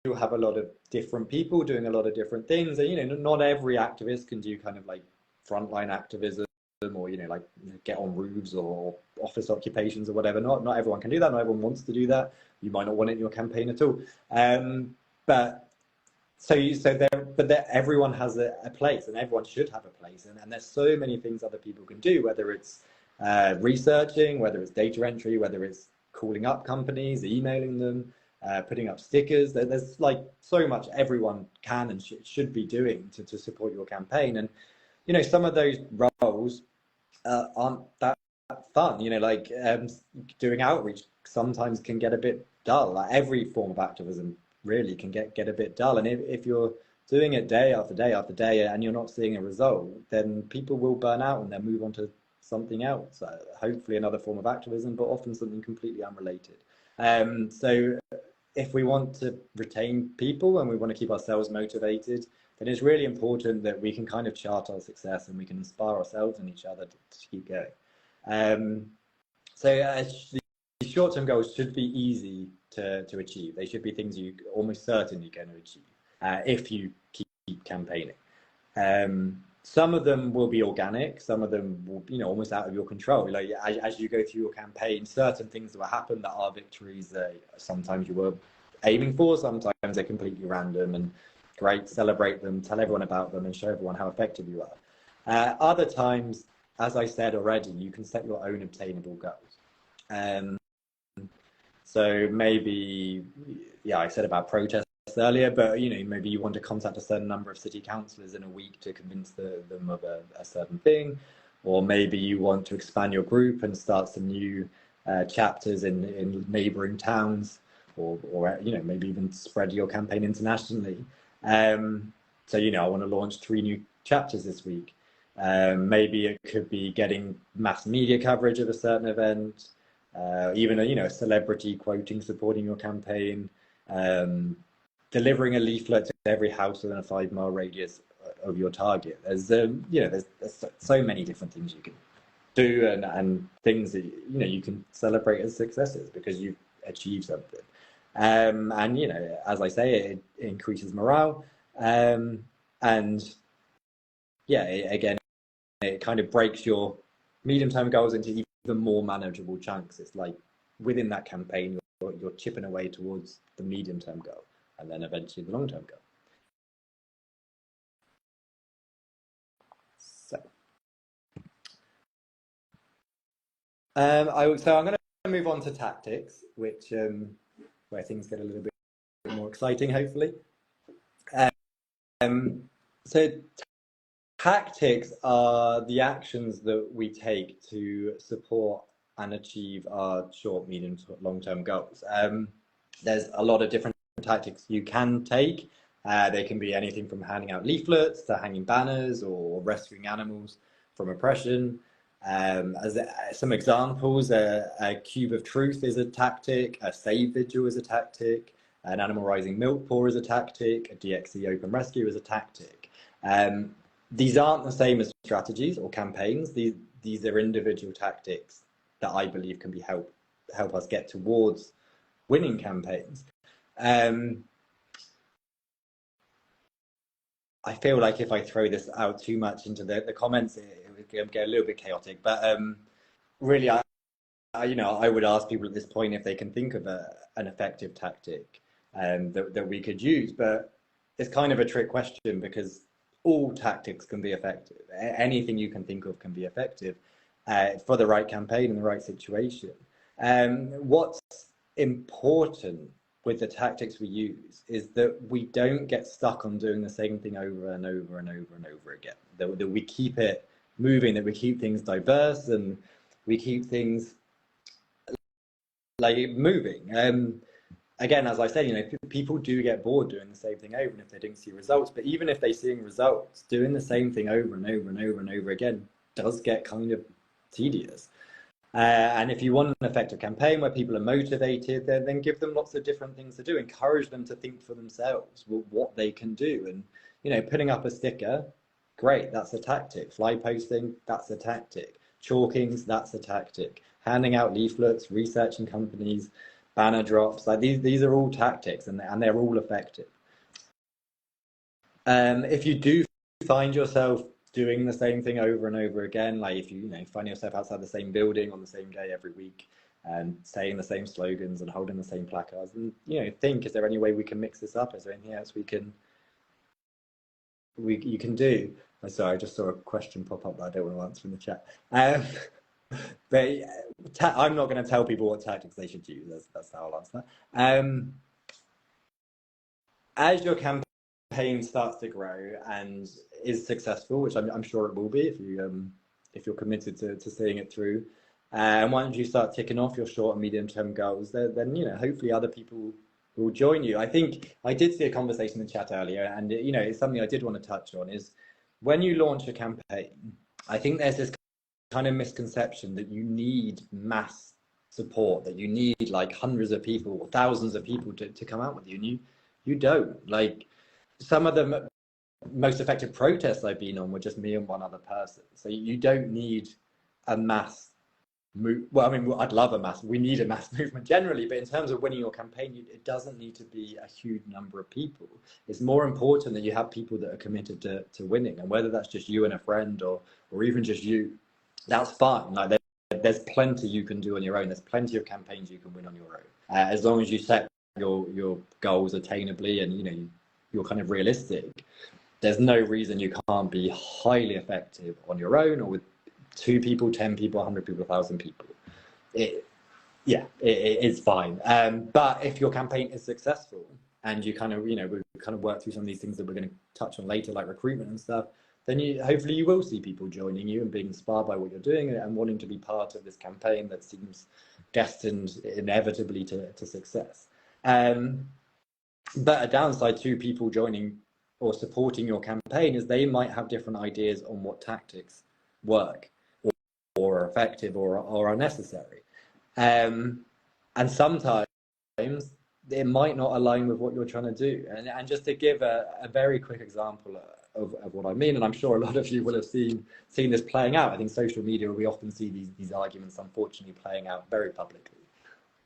you have a lot of different people doing a lot of different things. And not every activist can do kind of like frontline activism, or like get on roofs or office occupations or whatever. Not everyone can do that. Not everyone wants to do that. You might not want it in your campaign at all. But everyone has a place, and everyone should have a place. And there's so many things other people can do, whether it's researching, whether it's data entry, whether it's calling up companies, emailing them, putting up stickers. There's like so much everyone can and should be doing to support your campaign. And some of those roles aren't that fun. Doing outreach sometimes can get a bit dull. Like, every form of activism really can get a bit dull. And if you're doing it day after day after day and you're not seeing a result, then people will burn out and they'll move on to something else, hopefully another form of activism, but often something completely unrelated. So if we want to retain people and we want to keep ourselves motivated, then it's really important that we can kind of chart our success and we can inspire ourselves and each other to keep going. The short-term goals should be easy to achieve. They should be things you're almost certainly going to achieve if you keep campaigning. Some of them will be organic. Some of them will, almost out of your control. Like, as you go through your campaign, certain things will happen that are victories that sometimes you were aiming for. Sometimes they're completely random, and great, celebrate them, tell everyone about them, and show everyone how effective you are. Other times, as I said already, you can set your own obtainable goals. So maybe, I said about protests earlier, but maybe you want to contact a certain number of city councillors in a week to convince them of a certain thing, or maybe you want to expand your group and start some new chapters in neighbouring towns, or maybe even spread your campaign internationally. So I want to launch 3 new chapters this week. Maybe it could be getting mass media coverage of a certain event, even a celebrity quoting supporting your campaign, delivering a leaflet to every house within a 5-mile radius of your target. There's so many different things you can do, and things that you can celebrate as successes because you've achieved something. And as I say, it increases morale, and again, it kind of breaks your medium-term goals into even more manageable chunks. It's like within that campaign, you're chipping away towards the medium-term goal, and then eventually the long-term goal. So, I'm going to move on to tactics, which where things get a little bit more exciting, hopefully. So tactics are the actions that we take to support and achieve our short, medium, long-term goals. There's a lot of different tactics you can take. They can be anything from handing out leaflets to hanging banners or rescuing animals from oppression. As some examples, a cube of truth is a tactic, a save vigil is a tactic, an animal rising milk pour is a tactic, a DXE open rescue is a tactic. These aren't the same as strategies or campaigns. These are individual tactics that I believe can help us get towards winning campaigns. I feel like if I throw this out too much into the comments, it would get a little bit chaotic. But really, I would ask people at this point if they can think of an effective tactic that we could use. But it's kind of a trick question because all tactics can be effective. Anything you can think of can be effective for the right campaign in the right situation. What's important with the tactics we use is that we don't get stuck on doing the same thing over and over and over and over again. That we keep it moving, that we keep things diverse, and we keep things like moving. Again, as I said, people do get bored doing the same thing over, and if they don't see results. But even if they're seeing results, doing the same thing over and over and over and over again does get kind of tedious. And if you want an effective campaign where people are motivated, then give them lots of different things to do. Encourage them to think for themselves what they can do. And putting up a sticker, great, that's a tactic. Fly posting, that's a tactic. Chalkings, that's a tactic. Handing out leaflets, researching companies, banner drops, like these are all tactics, and they're all effective. If you do find yourself doing the same thing over and over again, like if you find yourself outside the same building on the same day every week and saying the same slogans and holding the same placards, and think, is there any way we can mix this up? Is there anything else you can do? I'm sorry, I just saw a question pop up that I don't want to answer in the chat. But I'm not going to tell people what tactics they should use. That's how I'll answer that. As your campaign starts to grow and is successful, which I'm sure it will be if you're committed to seeing it through, and once you start ticking off your short and medium term goals, then hopefully other people will join you. I think I did see a conversation in the chat earlier, and it's something I did want to touch on, is when you launch a campaign, I think there's this kind of misconception that you need mass support, that you need like hundreds of people or thousands of people to come out with you, and you don't. Like, some of the most effective protests I've been on were just me and one other person. So you don't need a mass move. Well, I mean, I'd love a mass. We need a mass movement generally, but in terms of winning your campaign, it doesn't need to be a huge number of people. It's more important that you have people that are committed to winning, and whether that's just you and a friend or even just you, that's fine. Like, there's plenty you can do on your own. There's plenty of campaigns you can win on your own, as long as you set your goals attainably and you're kind of realistic. There's no reason you can't be highly effective on your own or with 2 people, 10 people, 100 people, 1,000 people. It is fine. But if your campaign is successful and you kind of we kind of work through some of these things that we're going to touch on later, like recruitment and stuff, then hopefully you will see people joining you and being inspired by what you're doing and wanting to be part of this campaign that seems destined inevitably to success. But a downside to people joining or supporting your campaign is they might have different ideas on what tactics work or are effective or are necessary. And sometimes it might not align with what you're trying to do. And just to give a very quick example of what I mean, and I'm sure a lot of you will have seen this playing out. I think social media, we often see these arguments, unfortunately, playing out very publicly.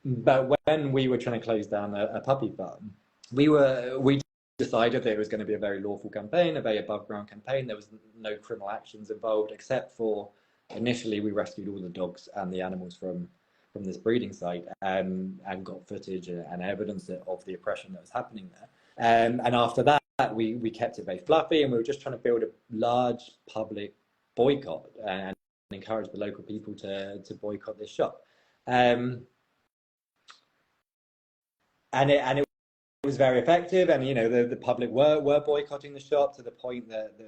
But when we were trying to close down a puppy farm, we decided that it was going to be a very lawful campaign, a very above ground campaign. There was no criminal actions involved, except for initially we rescued all the dogs and the animals from this breeding site, and got footage and evidence of the oppression that was happening there. And after that, we kept it very fluffy, and we were just trying to build a large public boycott and encourage the local people to boycott this shop. And it was very effective, and the public were boycotting the shop to the point that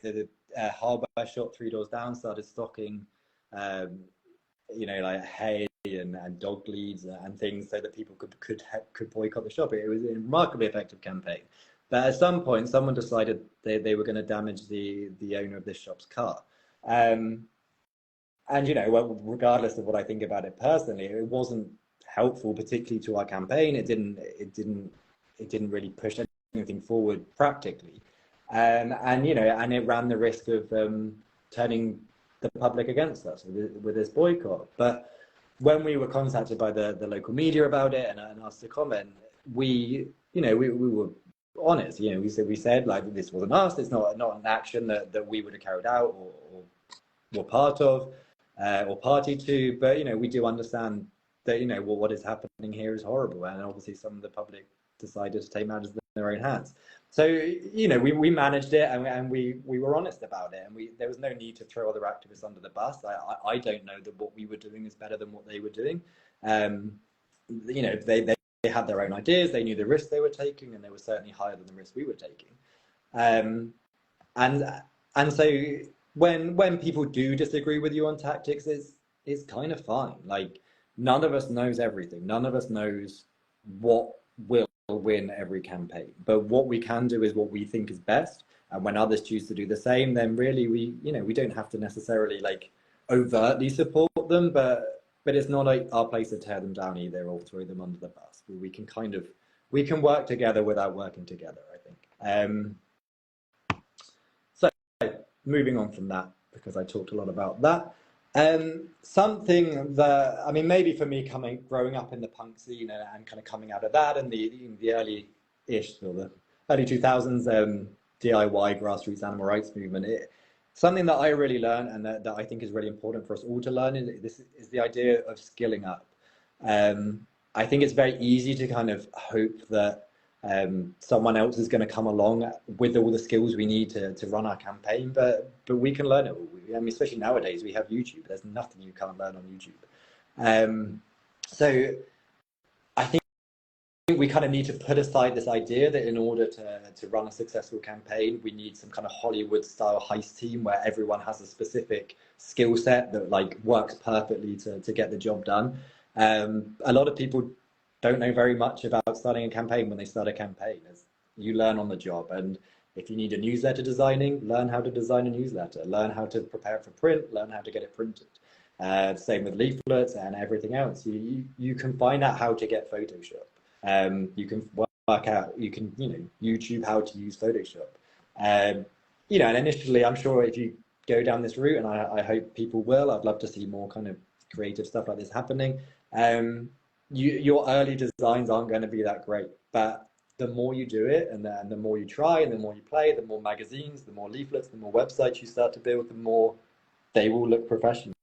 the Harbour shop 3 doors down started stocking like hay and dog leads and things so that people could boycott the shop. It was a remarkably effective campaign. But at some point, someone decided they were going to damage the owner of this shop's car. And regardless of what I think about it personally, it wasn't helpful, particularly to our campaign. It didn't really push anything forward practically, and it ran the risk of turning the public against us with this boycott. But when we were contacted by the local media about it and asked to comment, we were honest. We said like, this wasn't us. It's not an action that we would have carried out or were part of or party to. But we do understand that what is happening here is horrible, and obviously some of the public decided to take matters in their own hands. So we managed it, and we were honest about it, and there was no need to throw other activists under the bus. I don't know that what we were doing is better than what they were doing. They had their own ideas, they knew the risks they were taking, and they were certainly higher than the risks we were taking. And so when people do disagree with you on tactics, it's kind of fine. Like, none of us knows everything. None of us knows what will win every campaign. But what we can do is what we think is best. And when others choose to do the same, then really we don't have to necessarily like overtly support them, but it's not like our place to tear them down either or throw them under the bus. We can work together without working together, I think. So moving on from that, because I talked a lot about that. Something that, I mean, maybe for me growing up in the punk scene and kind of coming out of that and the early-ish, or the early 2000s DIY grassroots animal rights movement, something that I really learned and that I think is really important for us all to learn is the idea of skilling up. I think it's very easy to kind of hope that someone else is going to come along with all the skills we need to run our campaign, but we can learn it all. I mean, especially nowadays, we have YouTube. There's nothing you can't learn on YouTube. So I think we kind of need to put aside this idea that in order to run a successful campaign, we need some kind of Hollywood-style heist team where everyone has a specific skill set that like works perfectly to get the job done. A lot of people don't know very much about starting a campaign when they start a campaign. You learn on the job, and if you need a newsletter designing, learn how to design a newsletter, learn how to prepare it for print, learn how to get it printed. Same with leaflets and everything else. You can find out how to get Photoshop. You can work out, YouTube how to use Photoshop. And initially, I'm sure if you go down this route, and I hope people will, I'd love to see more kind of creative stuff like this happening. Your early designs aren't going to be that great, but the more you do it and the more you try and the more you play, the more magazines, the more leaflets, the more websites you start to build, the more they will look professional.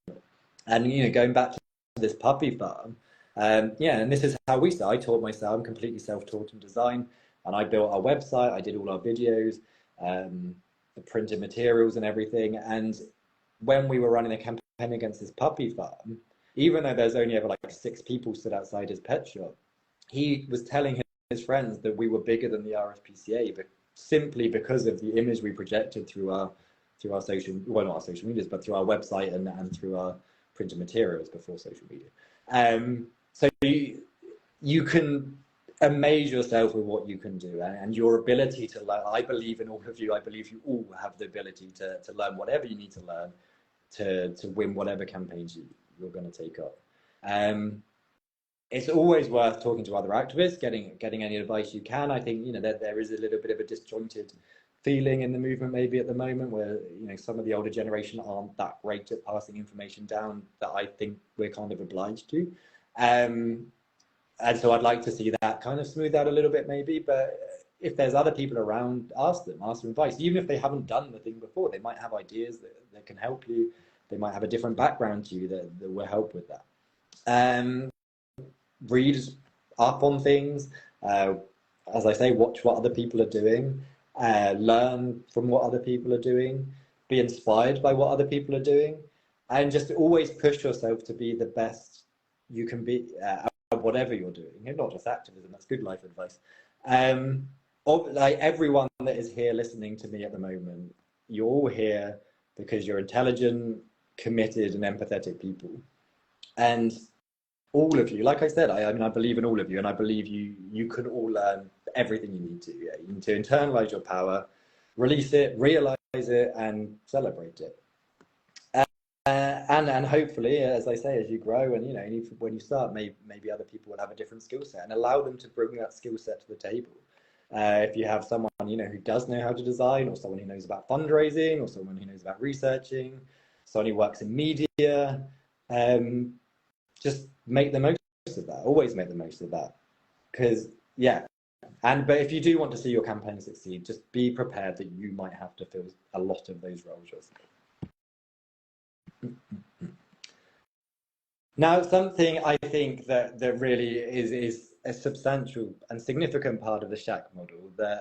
And going back to this puppy farm, and this is how we started. I taught myself. I'm completely self-taught in design, and I built our website. I did all our videos, the printed materials and everything. And when we were running a campaign against this puppy farm, even though there's only ever like 6 people stood outside his pet shop, he was telling his friends that we were bigger than the RSPCA, but simply because of the image we projected through our social, well, not our social medias, but through our website and through our printed materials before social media. So you can amaze yourself with what you can do and your ability to learn. I believe in all of you. I believe you all have the ability to learn whatever you need to learn to win whatever campaigns you're going to take up. It's always worth talking to other activists, getting any advice you can. I think, you know, there is a little bit of a disjointed feeling in the movement maybe at the moment where, you know, some of the older generation aren't that great at passing information down that I think we're kind of obliged to. And so I'd like to see that kind of smooth out a little bit maybe, but if there's other people around, ask them advice. Even if they haven't done the thing before, they might have ideas that can help you. They might have a different background to you that will help with that. Read up on things. As I say, watch what other people are doing. Learn from what other people are doing. Be inspired by what other people are doing. And just always push yourself to be the best you can be at whatever you're doing. And not just activism, that's good life advice. Like everyone that is here listening to me at the moment, you're all here because you're intelligent, committed and empathetic people. And all of you, like I said, I mean, I believe in all of you, and I believe you can all learn everything you need to. Yeah? You need to internalize your power, release it, realize it, and celebrate it. And hopefully, as I say, as you grow, and you know, when you start, maybe other people will have a different skill set, and allow them to bring that skill set to the table. If you have someone, you know, who does know how to design, or someone who knows about fundraising, or someone who knows about researching, someone who works in media, just make the most of that. Always make the most of that, because yeah. But if you do want to see your campaign succeed, just be prepared that you might have to fill a lot of those roles yourself. Now, something I think that really is a substantial and significant part of the SHAC model that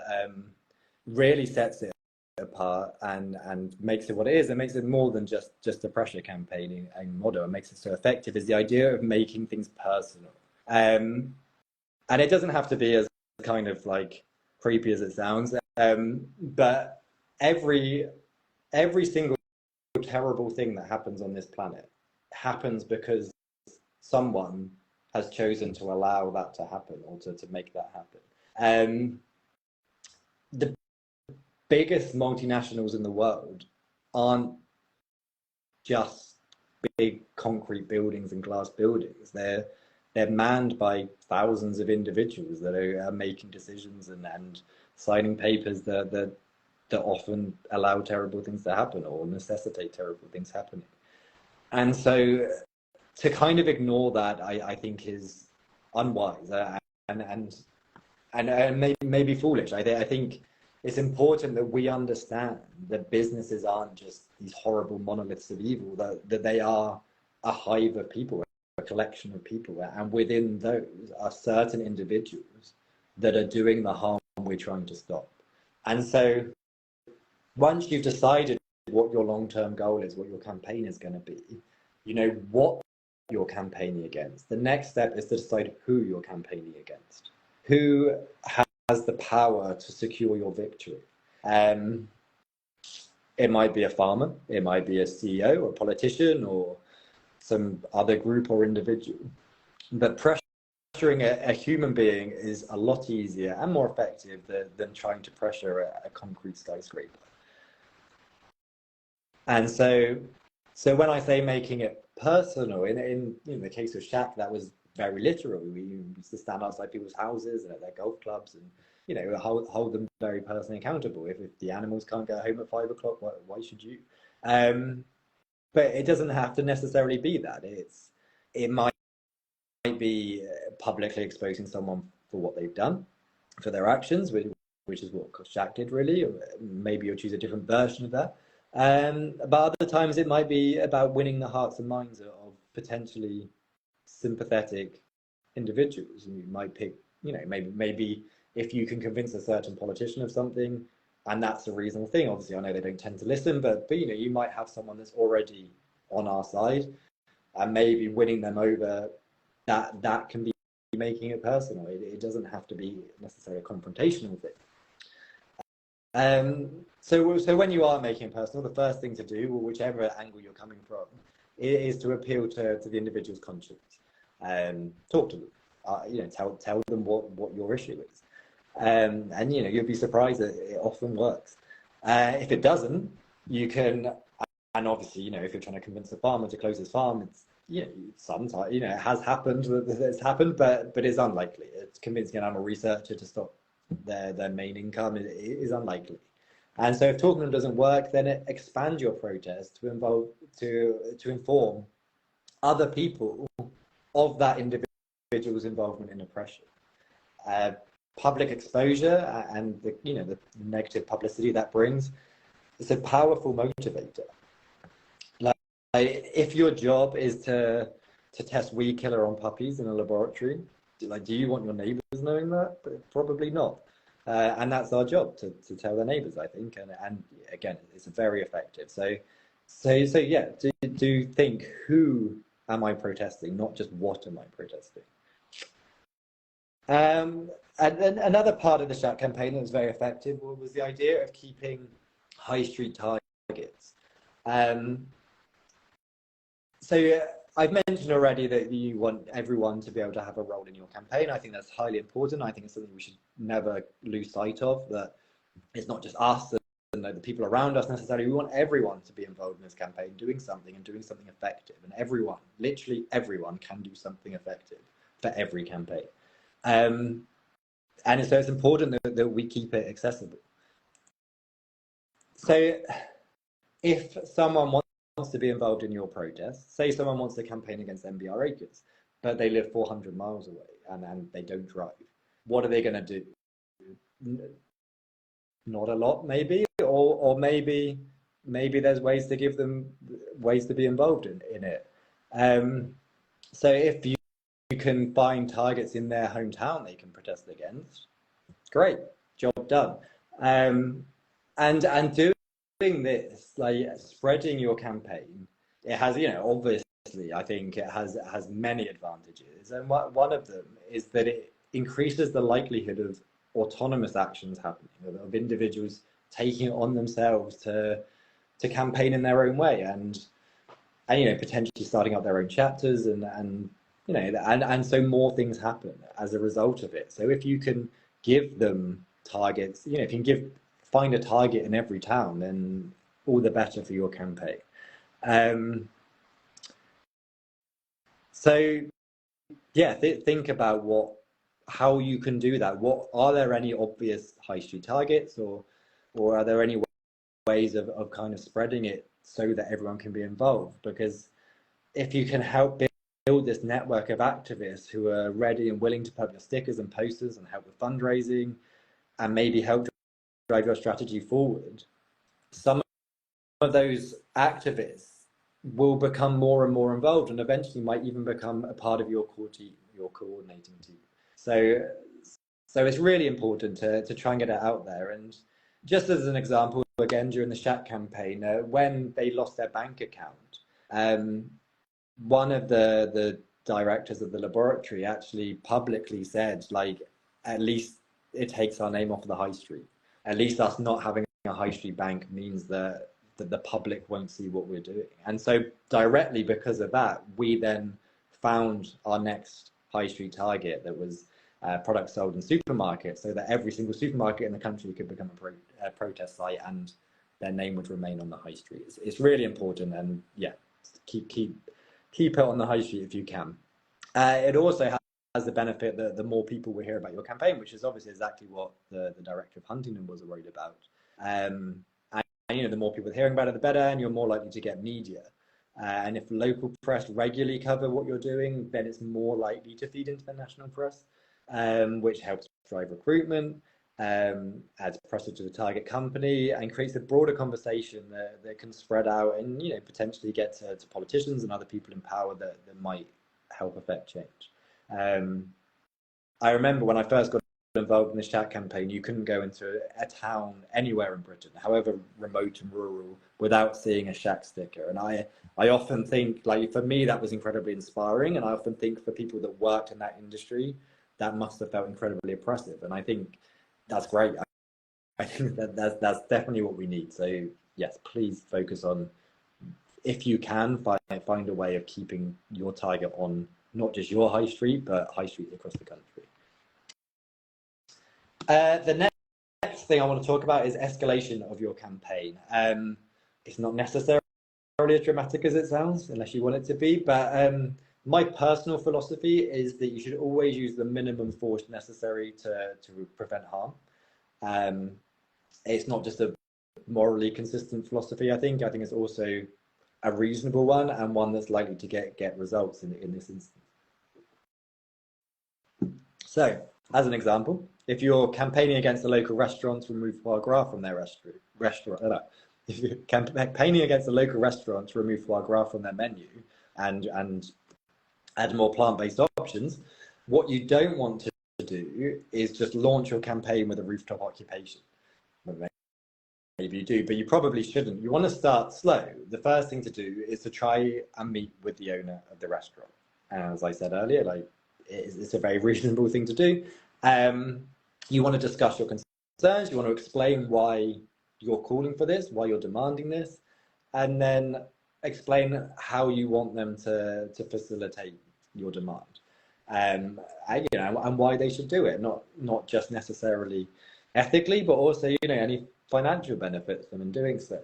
really sets it apart and makes it what it is, and makes it more than just a pressure campaigning model, and makes it so effective, is the idea of making things personal. And it doesn't have to be as kind of like creepy as it sounds, but every single terrible thing that happens on this planet happens because someone has chosen to allow that to happen, or to make that happen. The biggest multinationals in the world aren't just big concrete buildings and glass buildings. They're manned by thousands of individuals that are making decisions and signing papers that often allow terrible things to happen or necessitate terrible things happening. And so to kind of ignore that, I think is unwise and maybe foolish. I think it's important that we understand that businesses aren't just these horrible monoliths of evil, that they are a hive of people, a collection of people, and within those are certain individuals that are doing the harm we're trying to stop. And so once you've decided what your long-term goal is, what your campaign is going to be, you know what you're campaigning against. The next step is to decide who you're campaigning against, who has the power to secure your victory. It might be a farmer, it might be a CEO or a politician or some other group or individual, but pressuring a human being is a lot easier and more effective than trying to pressure a concrete skyscraper. And so when I say making it personal, in the case of SHAC, that was very literal. We used to stand outside people's houses and at their golf clubs, and you know, hold them very personally accountable. If the animals can't get home at 5 o'clock, why should you? But it doesn't have to necessarily be that. It might be publicly exposing someone for what they've done, for their actions, which is what SHAC did really. Or maybe you'll choose a different version of that. But other times it might be about winning the hearts and minds of potentially sympathetic individuals. And you might pick, you know, maybe if you can convince a certain politician of something, and that's a reasonable thing. Obviously, I know they don't tend to listen, but you know, you might have someone that's already on our side, and maybe winning them over, that can be making it personal. It doesn't have to be necessarily a confrontational thing. So when you are making it personal, the first thing to do, or whichever angle you're coming from, is to appeal to the individual's conscience. Talk to them, tell them what your issue is. And you'll be surprised that it often works. If it doesn't, you can, and obviously, if you're trying to convince a farmer to close his farm, it's, sometimes, it has happened that it's happened, but it's unlikely. It's convincing an animal researcher to stop their main income is unlikely. And so if talking to them doesn't work, then expand your protest to inform other people of that individual's involvement in oppression. Public exposure and the negative publicity that brings, it's a powerful motivator. Like, if your job is to test weed killer on puppies in a laboratory, do you want your neighbors knowing that? Probably not. And that's our job to tell their neighbors, I think. And again, it's very effective. So yeah, do think, who am I protesting, not just what am I protesting? And another part of the SHAC campaign that was very effective was the idea of keeping high street targets. So I've mentioned already that you want everyone to be able to have a role in your campaign. I think that's highly important. I think it's something we should never lose sight of, that it's not just us and the people around us necessarily. We want everyone to be involved in this campaign, doing something and doing something effective. And everyone, literally everyone, can do something effective for every campaign. And so it's important that we keep it accessible. So if someone wants to be involved in your protest, say someone wants to campaign against MBR acres, but they live 400 miles away and they don't drive, what are they going to do? Not a lot, maybe, or maybe there's ways to give them ways to be involved in it. So if you can find targets in their hometown they can protest against, great, job done. And doing this, like spreading your campaign, it has, obviously, I think it has many advantages. And one of them is that it increases the likelihood of autonomous actions happening, of individuals taking it on themselves to campaign in their own way, and potentially starting up their own chapters, and so more things happen as a result of it. So if you can give them targets, if you can find a target in every town, then all the better for your campaign. So yeah, think about how you can do that. Are there any obvious high street targets, or are there any ways of kind of spreading it so that everyone can be involved? Because if you can help build this network of activists who are ready and willing to publish stickers and posters and help with fundraising and maybe help drive your strategy forward, some of those activists will become more and more involved and eventually might even become a part of your core team, your coordinating team. So it's really important to try and get it out there. And just as an example, again, during the SHAC campaign, when they lost their bank account, one of the directors of the laboratory actually publicly said, like, at least it takes our name off the high street. At least us not having a high street bank means that the public won't see what we're doing. And so directly because of that, we then found our next high street target that was products sold in supermarkets, so that every single supermarket in the country could become a protest site and their name would remain on the high street. It's really important, and yeah, keep it on the high street if you can. It also has the benefit that the more people will hear about your campaign, which is obviously exactly what the director of Huntingdon was worried about. And the more people hearing about it, the better, and you're more likely to get media. And if local press regularly cover what you're doing, then it's more likely to feed into the national press, which helps drive recruitment, adds pressure to the target company, and creates a broader conversation that can spread out and potentially get to politicians and other people in power that might help affect change. I remember when I first got involved in the SHAC campaign, you couldn't go into a town anywhere in Britain, however remote and rural, without seeing a SHAC sticker. And I often think, like, for me, that was incredibly inspiring. And I often think for people that worked in that industry, that must have felt incredibly oppressive. And I think that's great. I think that's definitely what we need. So yes, please focus on, if you can, find a way of keeping your target on not just your high street, but high streets across the country. The next thing I want to talk about is escalation of your campaign. It's not necessarily as dramatic as it sounds, unless you want it to be, but my personal philosophy is that you should always use the minimum force necessary to prevent harm. It's not just a morally consistent philosophy, I think it's also a reasonable one, and one that's likely to get results in this instance. So, as an example, if you're campaigning against a local restaurant to remove foie gras from their if you're campaigning against a local restaurant to remove foie gras from their menu and add more plant-based options, what you don't want to do is just launch your campaign with a rooftop occupation. Maybe you do, but you probably shouldn't. You want to start slow. The first thing to do is to try and meet with the owner of the restaurant. And as I said earlier, it's a very reasonable thing to do. You want to discuss your concerns. You want to explain why you're calling for this, why you're demanding this, and then explain how you want them to facilitate your demand, and why they should do it. Not just necessarily ethically, but also any financial benefits for them in doing so.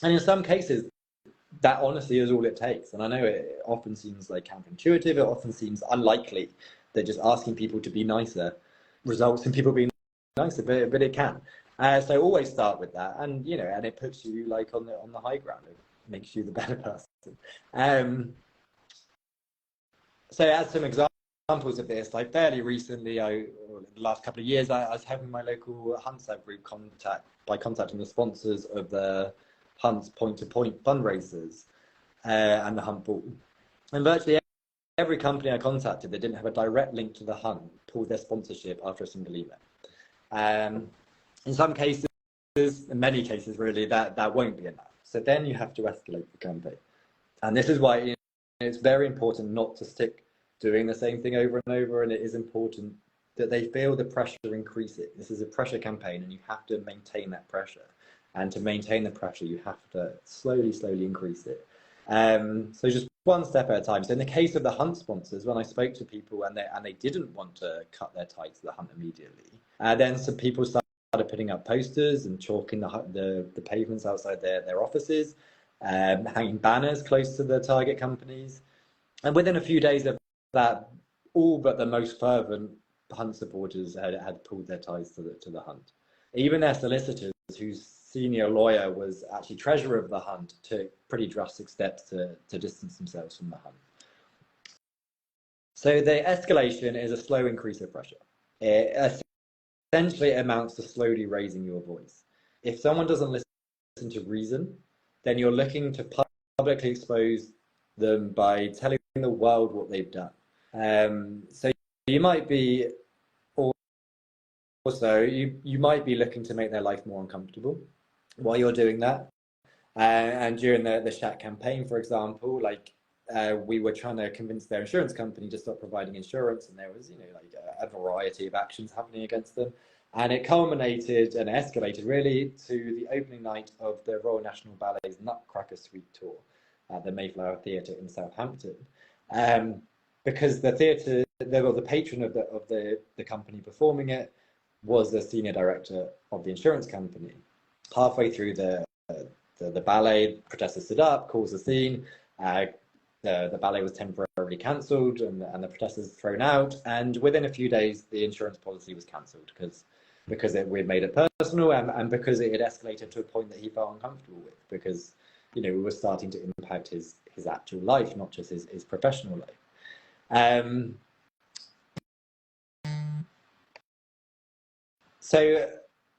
And in some cases, that honestly is all it takes. And I know it often seems like counterintuitive. It often seems unlikely that just asking people to be nicer results in people being nicer, but it can. So always start with that, and and it puts you on the high ground. It makes you the better person. So as some examples of this, fairly recently, in the last couple of years, I was helping my local Hunts group contacting the sponsors of the Hunts point-to-point fundraisers and the Hunt Ball. And virtually every company I contacted that didn't have a direct link to the Hunt pulled their sponsorship after a single email. In some cases, in many cases really, that won't be enough. So then you have to escalate the campaign. And this is why it's very important not to stick doing the same thing over and over, and it is important that they feel the pressure increasing. This is a pressure campaign, and you have to maintain that pressure. And to maintain the pressure, you have to slowly increase it. So just one step at a time. So in the case of the Hunt sponsors, when I spoke to people and they didn't want to cut their ties to the Hunt immediately, then some people started putting up posters and chalking the pavements outside their offices, hanging banners close to the target companies. And within a few days of that, all but the most fervent Hunt supporters had pulled their ties to the Hunt. Even their solicitors, whose senior lawyer was actually treasurer of the Hunt, took pretty drastic steps to distance themselves from the Hunt. So the escalation is a slow increase of pressure. Essentially, it amounts to slowly raising your voice. If someone doesn't listen to reason, then you're looking to publicly expose them by telling the world what they've done. So you might be you might be looking to make their life more uncomfortable while you're doing that. And during the SHAC campaign, for example, we were trying to convince their insurance company to stop providing insurance, and there was a variety of actions happening against them, and it culminated and escalated really to the opening night of the Royal National Ballet's Nutcracker Suite tour at the Mayflower Theatre in Southampton, because the theatre, the patron of the company performing it was the senior director of the insurance company. Halfway through the ballet, protesters stood up, caused a scene. The ballet was temporarily cancelled, and the protesters thrown out. And within a few days, the insurance policy was cancelled because we'd made it personal, and because it had escalated to a point that he felt uncomfortable with, because we were starting to impact his actual life, not just his professional life. So,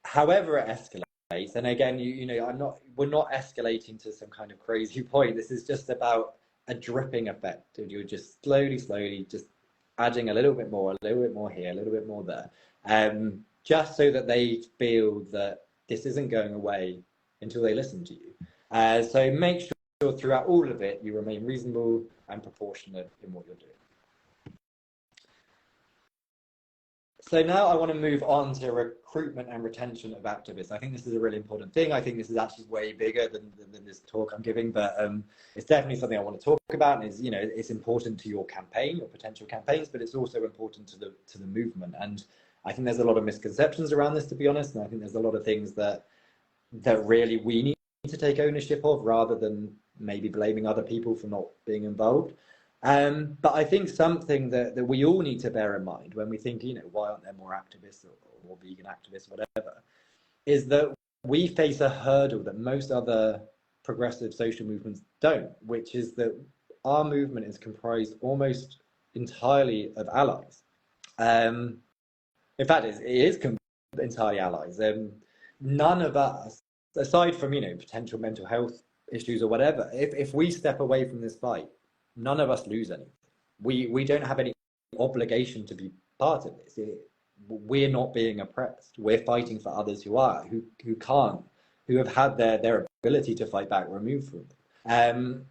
however it escalates, and again, we're not escalating to some kind of crazy point. This is just about a dripping effect. You're just slowly, just adding a little bit more here, a little bit more there, just so that they feel that this isn't going away until they listen to you. So make sure throughout all of it, you remain reasonable and proportionate in what you're doing. So now I want to move on to recruitment and retention of activists. I think this is a really important thing. I think this is actually way bigger than this talk I'm giving, but it's definitely something I want to talk about. And is, you know, it's important to your campaign, your potential campaigns, but it's also important to the movement. And I think there's a lot of misconceptions around this, to be honest. And I think there's a lot of things that really we need to take ownership of, rather than maybe blaming other people for not being involved. But I think something that we all need to bear in mind when we think, you know, why aren't there more activists or more vegan activists, whatever, is that we face a hurdle that most other progressive social movements don't, which is that our movement is comprised almost entirely of allies. In fact, it is entirely allies. None of us, aside from, you know, potential mental health issues or whatever, if we step away from this fight, none of us lose anything. We don't have any obligation to be part of this. We're not being oppressed. We're fighting for others who are, who can't, who have had their ability to fight back removed from them.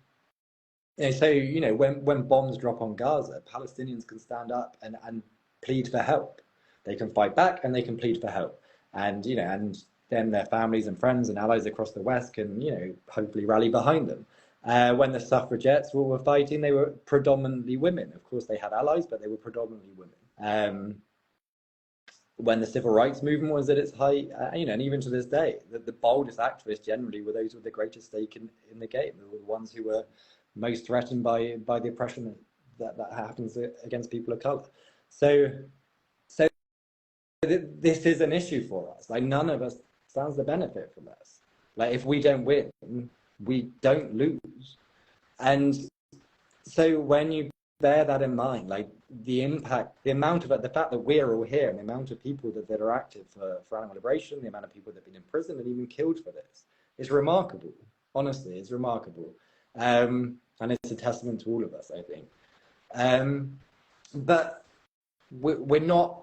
And so, you know, when bombs drop on Gaza, Palestinians can stand up and plead for help. They can fight back and they can plead for help. And, you know, and then their families and friends and allies across the West can, you know, hopefully rally behind them. When the suffragettes were fighting, they were predominantly women. Of course, they had allies, but they were predominantly women. When the civil rights movement was at its height, you know, and even to this day, the boldest activists generally were those with the greatest stake in the game. They were the ones who were most threatened by the oppression that happens against people of color. So this is an issue for us. Like, none of us stands to benefit from this. Like, if we don't win, we don't lose. And so when you bear that in mind, like the impact, the fact that we're all here, and the amount of people that are active for animal liberation, the amount of people that have been imprisoned and even killed for this, is remarkable. Honestly, it's remarkable. And it's a testament to all of us, I think. But we're not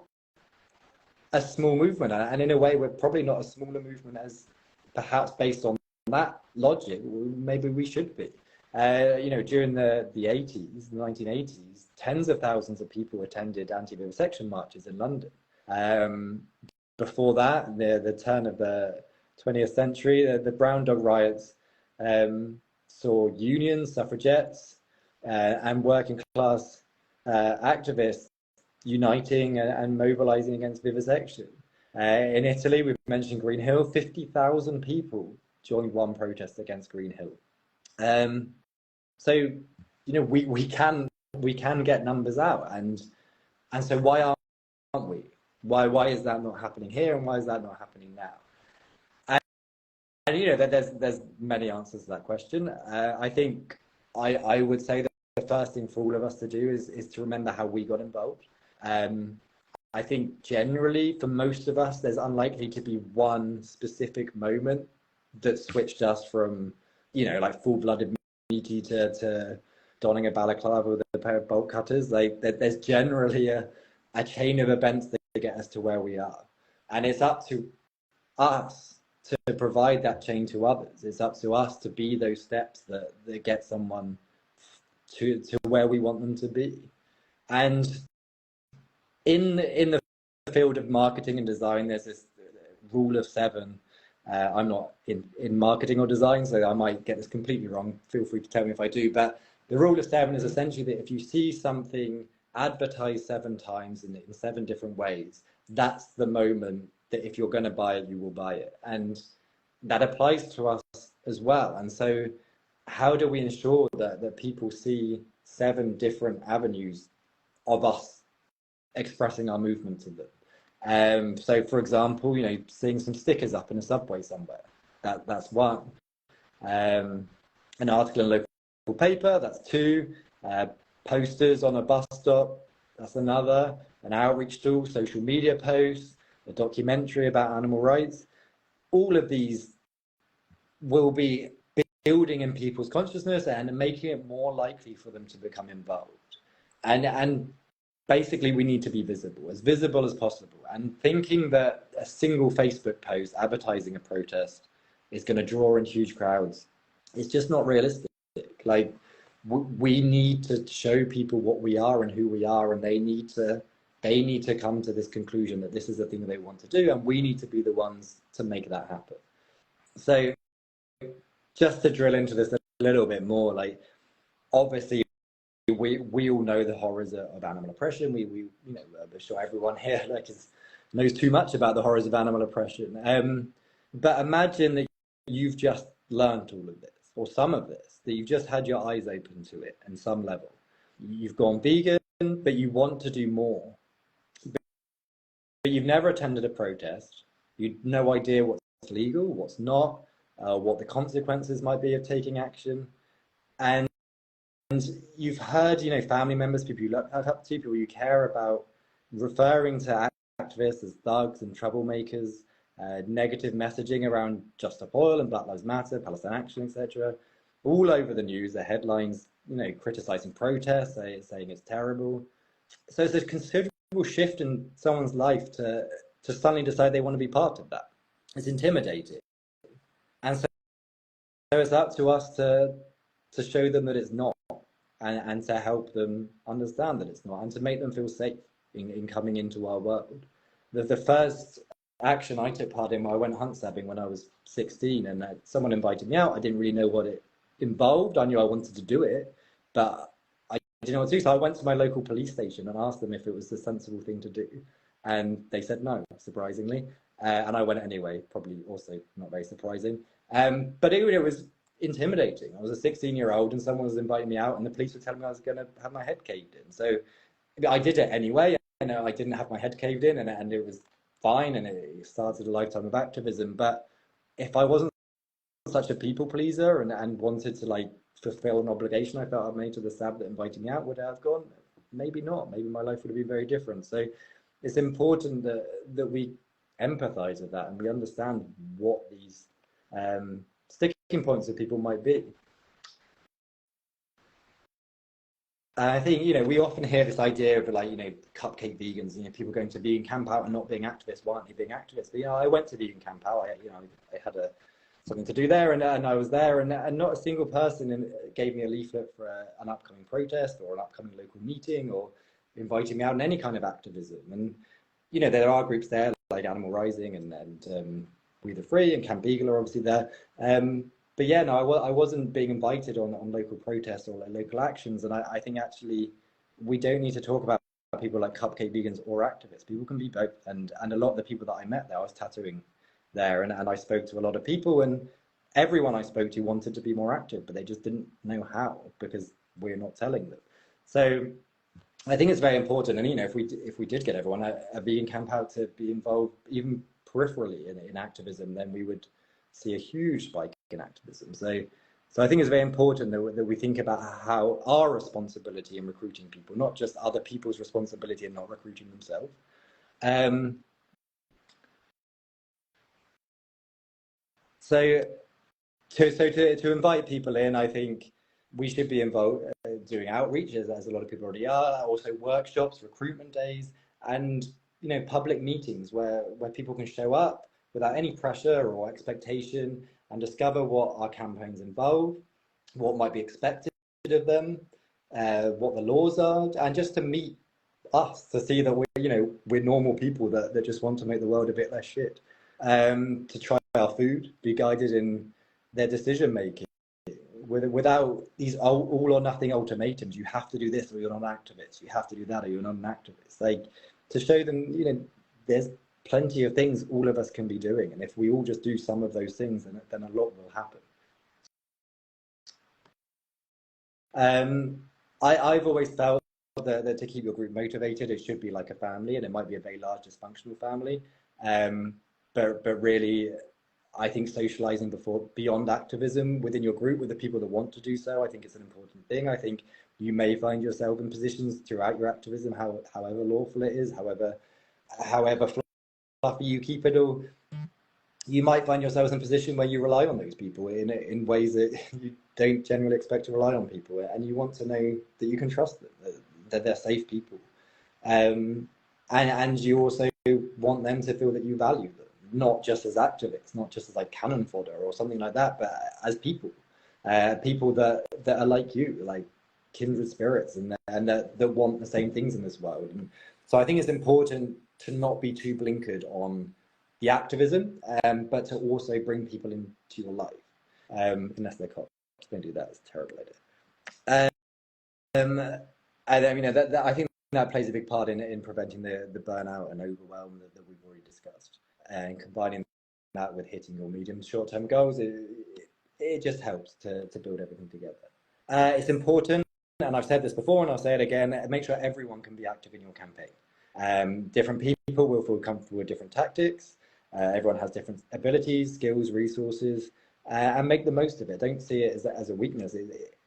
a small movement, and in a way we're probably not a smaller movement as perhaps based on that logic maybe we should be. You know, during the 80s, the 1980s, tens of thousands of people attended anti-vivisection marches in London. Before that, the turn of the 20th century, the Brown Dog riots saw unions, suffragettes, and working class activists uniting and mobilizing against vivisection. In Italy, we've mentioned Green Hill, 50,000 people joined one protest against Green Hill. So, you know, we can get numbers out, and so why aren't we? Why is that not happening here, and why is that not happening now? And you know, there's many answers to that question. I think I would say that the first thing for all of us to do is to remember how we got involved. I think generally for most of us, there's unlikely to be one specific moment that switched us from, you know, like full-blooded meat eater to donning a balaclava with a pair of bolt cutters. Like, there's generally a chain of events that get us to where we are, and it's up to us to provide that chain to others. It's up to us to be those steps that get someone to where we want them to be. And in the field of marketing and design, there's this rule of 7. I'm not in marketing or design, so I might get this completely wrong. Feel free to tell me if I do. But the rule of 7 is essentially that if you see something advertised 7 times in 7 different ways, that's the moment that if you're going to buy it, you will buy it. And that applies to us as well. And so how do we ensure that people see 7 different avenues of us expressing our movement to them? So, for example, you know, seeing some stickers up in a subway somewhere, that's 1. An article in a local paper, that's 2. Posters on a bus stop, that's another. An outreach tool, social media posts, a documentary about animal rights. All of these will be building in people's consciousness and making it more likely for them to become involved. And basically, we need to be visible as possible. And thinking that a single Facebook post advertising a protest is going to draw in huge crowds, it's just not realistic. Like, we need to show people what we are and who we are, and they need to they need to come to this conclusion that this is the thing they want to do, and we need to be the ones to make that happen. So just to drill into this a little bit more, like, obviously we all know the horrors of animal oppression. We you know, I'm sure everyone here knows too much about the horrors of animal oppression. But imagine that you've just learned all of this, or some of this, that you've just had your eyes open to it in some level. You've gone vegan, but you want to do more. But you've never attended a protest. You've no idea what's legal, what's not, what the consequences might be of taking action. And you've heard, you know, family members, people you look up to, people you care about, referring to activists as thugs and troublemakers, negative messaging around Just Stop Oil and Black Lives Matter, Palestine Action, etc. All over the news, the headlines, you know, criticizing protests, saying it's terrible. So it's a considerable shift in someone's life to suddenly decide they want to be part of that. It's intimidating. And so it's up to us to show them that it's not, and to help them understand that it's not, and to make them feel safe in coming into our world. The first action I took part in, I went hunt stabbing when I was 16, and someone invited me out. I didn't really know what it involved. I knew I wanted to do it, but I didn't know what to do. So I went to my local police station and asked them if it was the sensible thing to do. And they said no, surprisingly. And I went anyway, probably also not very surprising. But it was intimidating. I was a 16-year-old and someone was inviting me out, and the police were telling me I was going to have my head caved in. So I did it anyway. You know, I didn't have my head caved in, and it was fine, and it started a lifetime of activism. But if I wasn't such a people pleaser and wanted to like fulfill an obligation I felt I'd made to the stab that invited me out, would I have gone? Maybe not. Maybe my life would have been very different. So it's important that we empathize with that and we understand what these sticking points of people might be. And I think, you know, we often hear this idea of like, you know, cupcake vegans, you know, people going to vegan camp out and not being activists. Why aren't they being activists? But, you know, I went to vegan camp out, I had something to do there, and I was there, and not a single person gave me a leaflet for an upcoming protest or an upcoming local meeting or inviting me out in any kind of activism. And, you know, there are groups there like Animal Rising and We the Free and Camp Beagle are obviously there. But yeah, no, I wasn't being invited on local protests or like local actions. And I think actually we don't need to talk about people like cupcake vegans or activists. People can be both. And a lot of the people that I met there, I was tattooing there, and I spoke to a lot of people, and everyone I spoke to wanted to be more active, but they just didn't know how because we're not telling them. So I think it's very important. And, you know, if we did get everyone a vegan camp out to be involved even peripherally in activism, then we would see a huge spike in activism. So I think it's very important that we think about how our responsibility in recruiting people, not just other people's responsibility in not recruiting themselves. So to invite people in, I think we should be involved doing outreach, as a lot of people already are, also workshops, recruitment days, and, you know, public meetings where people can show up without any pressure or expectation and discover what our campaigns involve, what might be expected of them, what the laws are, and just to meet us, to see that we're normal people that just want to make the world a bit less shit, to try our food, be guided in their decision making, without these all or nothing ultimatums. You have to do this or you're not an activist. You have to do that or you're not an activist. Like, to show them, you know, there's plenty of things all of us can be doing, and if we all just do some of those things, then a lot will happen. I've always felt that to keep your group motivated, it should be like a family, and it might be a very large dysfunctional family. But really, I think socializing beyond activism within your group with the people that want to do so, I think it's an important thing. I think you may find yourself in positions throughout your activism, however lawful it is, however fluffy you keep it all, you might find yourselves in a position where you rely on those people in ways that you don't generally expect to rely on people, and you want to know that you can trust them, that they're safe people, and you also want them to feel that you value them, not just as activists, not just as like cannon fodder or something like that, but as people, people that are like you, like kindred spirits, and that want the same things in this world. And So I think it's important to not be too blinkered on the activism, but to also bring people into your life, unless they're cops. Don't do that, it's a terrible idea. And I mean, I think that plays a big part in preventing the burnout and overwhelm that we've already discussed. And combining that with hitting your medium short-term goals, it just helps to build everything together. It's important, and I've said this before and I'll say it again, make sure everyone can be active in your campaign. Different people will feel comfortable with different tactics. Everyone has different abilities, skills, resources, and make the most of it. Don't see it as a weakness.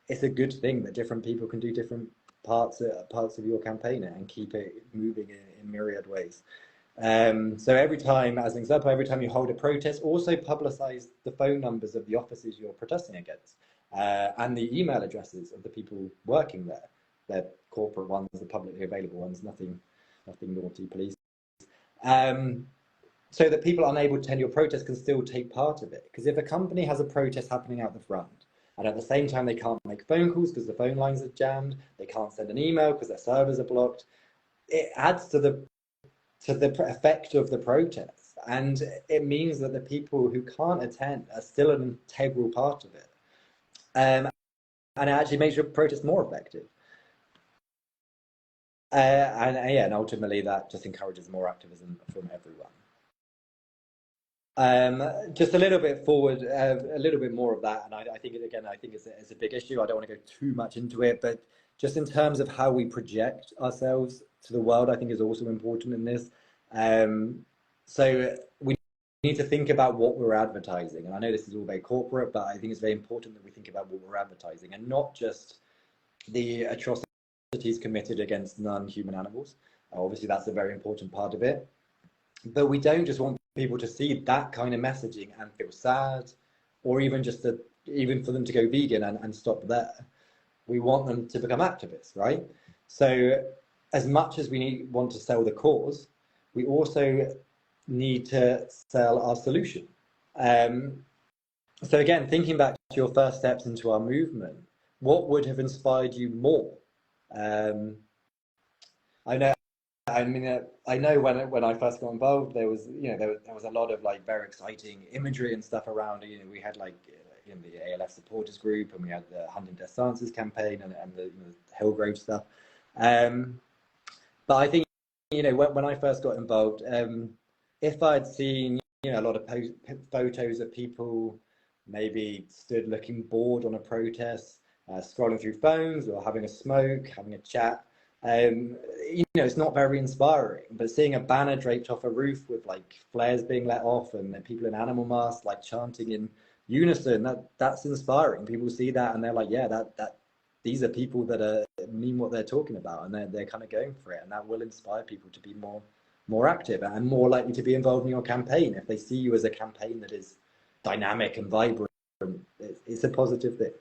It's a good thing that different people can do different parts of your campaign and keep it moving in myriad ways. So every time, as an example, every time you hold a protest, also publicize the phone numbers of the offices you're protesting against, and the email addresses of the people working there. They're corporate ones, the publicly available ones, nothing naughty, please. So that people unable to attend your protest can still take part of it. Because if a company has a protest happening out the front, and at the same time they can't make phone calls because the phone lines are jammed, they can't send an email because their servers are blocked, it adds to the effect of the protest. And it means that the people who can't attend are still an integral part of it. And it actually makes your protest more effective. And ultimately that just encourages more activism from everyone. Just a little bit forward, a little bit more of that, and I think it's a big issue. I don't want to go too much into it, but just in terms of how we project ourselves to the world, I think is also important in this. So we need to think about what we're advertising, and I know this is all very corporate, but I think it's very important that we think about what we're advertising and not just the atrocities committed against non-human animals. Obviously, that's a very important part of it, but we don't just want people to see that kind of messaging and feel sad, or even even for them to go vegan and stop there. We want them to become activists, right? So as much as we want to sell the cause, we also need to sell our solution. So again, thinking back to your first steps into our movement, what would have inspired you more? I know when I first got involved, there was a lot of like very exciting imagery and stuff around. We had like the ALF supporters group, and we had the Hunting Death Silences campaign and the Hillgrove stuff. But I think when I first got involved, if I'd seen a lot of photos of people maybe stood looking bored on a protest, scrolling through phones or having a smoke, having a chat. It's not very inspiring, but seeing a banner draped off a roof with like flares being let off and people in animal masks like chanting in unison, that's inspiring. People see that and they're like, yeah, that these are people that mean what they're talking about, and they're kind of going for it, and that will inspire people to be more active and more likely to be involved in your campaign. If they see you as a campaign that is dynamic and vibrant, it's a positive thing.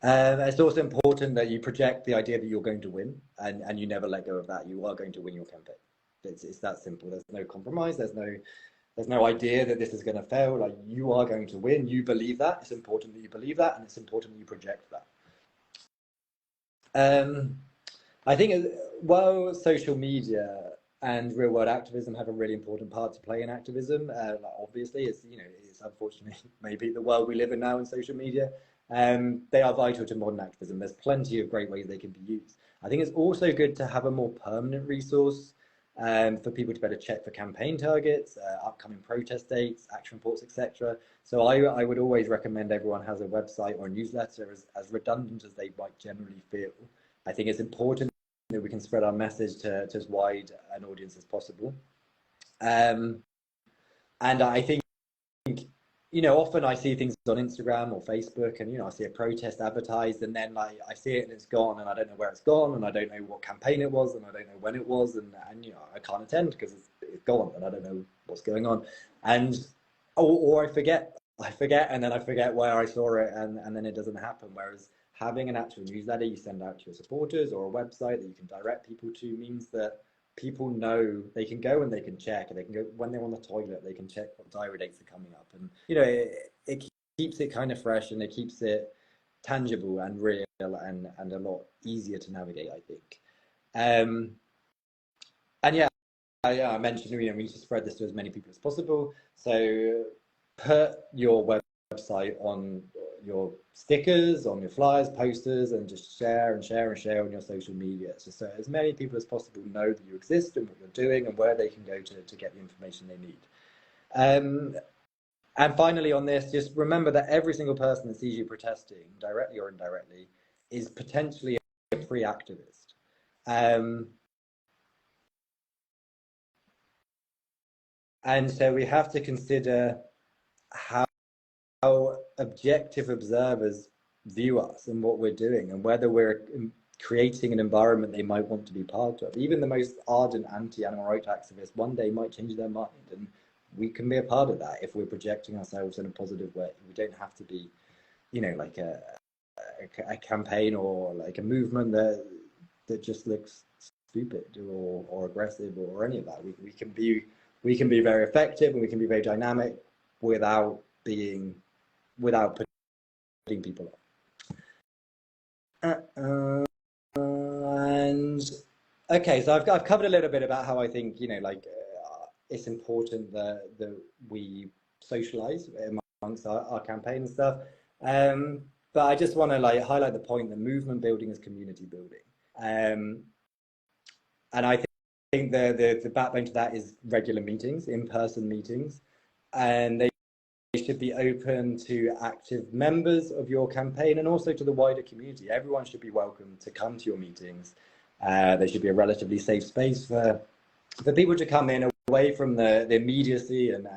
It's also important that you project the idea that you're going to win, and you never let go of that. You are going to win your campaign. It's that simple. There's no compromise. There's no idea that this is going to fail. Like, you are going to win. You believe that. It's important that you believe that, and it's important that you project that. I think while social media and real world activism have a really important part to play in activism, obviously it's unfortunately maybe the world we live in now in social media. They are vital to modern activism. There's plenty of great ways they can be used. I think it's also good to have a more permanent resource for people to better check for campaign targets, upcoming protest dates, action reports, etc. So I would always recommend everyone has a website or a newsletter, as redundant as they might generally feel. I think it's important that we can spread our message to as wide an audience as possible. And I think, often I see things on Instagram or Facebook, and I see a protest advertised, and then I see it and it's gone, and I don't know where it's gone, and I don't know what campaign it was, and I don't know when it was, and I can't attend because it's gone, and I don't know what's going on, and or I forget, and then I forget where I saw it, and then it doesn't happen. Whereas having an actual newsletter you send out to your supporters, or a website that you can direct people to, means that people know they can go and they can check, and they can go when they're on the toilet, they can check what diary dates are coming up, and it keeps it kind of fresh, and it keeps it tangible and real, and a lot easier to navigate, I think. And yeah, I mentioned, we need to spread this to as many people as possible. So put your website on your stickers, on your flyers, posters, and just share and share and share on your social media. So as many people as possible know that you exist and what you're doing and where they can go to get the information they need. And finally on this, just remember that every single person that sees you protesting, directly or indirectly, is potentially a free activist. And so we have to consider how objective observers view us and what we're doing, and whether we're creating an environment they might want to be part of. Even the most ardent anti-animal rights activists one day might change their mind, and we can be a part of that if we're projecting ourselves in a positive way. We don't have to be, like a campaign or like a movement that just looks stupid or aggressive or any of that. We can be very effective, and we can be very dynamic without putting people off. And okay, so I've covered a little bit about how I think it's important that we socialize amongst our campaign and stuff. But I just want to highlight the point that movement building is community building. And I think the backbone to that is regular meetings, in-person meetings, and they should be open to active members of your campaign and also to the wider community. Everyone should be welcome to come to your meetings. There should be a relatively safe space for people to come in away from the immediacy and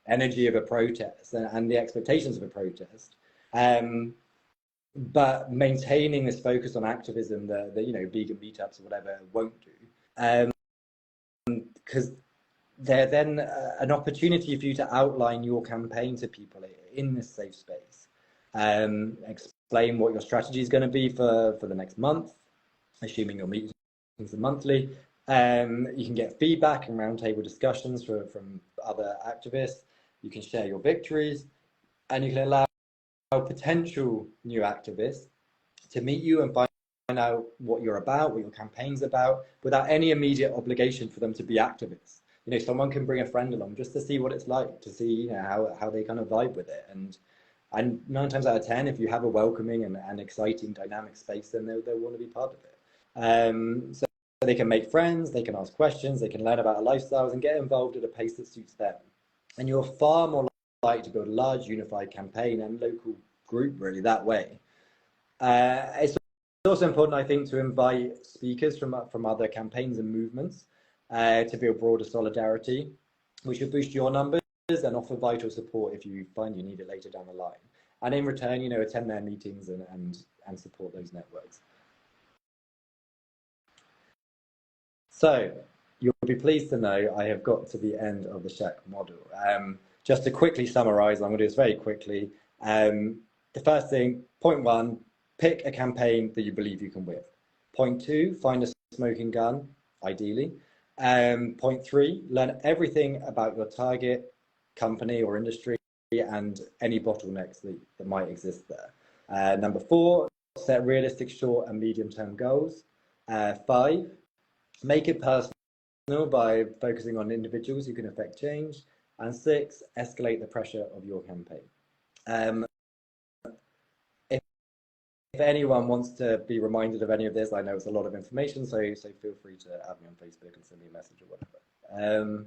energy of a protest and the expectations of a protest. But maintaining this focus on activism that vegan meetups or whatever won't do. Because they're then an opportunity for you to outline your campaign to people in this safe space. Explain what your strategy is going to be for the next month, assuming your meetings are monthly. You can get feedback and roundtable discussions from other activists. You can share your victories, and you can allow potential new activists to meet you and find out what you're about, what your campaign's about, without any immediate obligation for them to be activists. Someone can bring a friend along just to see what it's like, to see how they kind of vibe with it. And 9 times out of 10, if you have a welcoming and exciting, dynamic space, then they'll want to be part of it. So they can make friends, they can ask questions, they can learn about our lifestyles and get involved at a pace that suits them. And you're far more likely to build a large unified campaign and local group really that way. It's also important, I think, to invite speakers from other campaigns and movements to build broader solidarity, which will boost your numbers and offer vital support if you find you need it later down the line. And in return, attend their meetings and support those networks. So you'll be pleased to know I have got to the end of the SHAC model. Just to quickly summarize, I'm going to do this very quickly. The first thing, point 1, pick a campaign that you believe you can win. Point 2, find a smoking gun, ideally. Point 3, learn everything about your target company or industry and any bottlenecks that might exist there. Number 4, set realistic short and medium-term goals. 5, make it personal by focusing on individuals who can affect change. And 6, escalate the pressure of your campaign. If anyone wants to be reminded of any of this, I know it's a lot of information, so feel free to add me on Facebook and send me a message or whatever.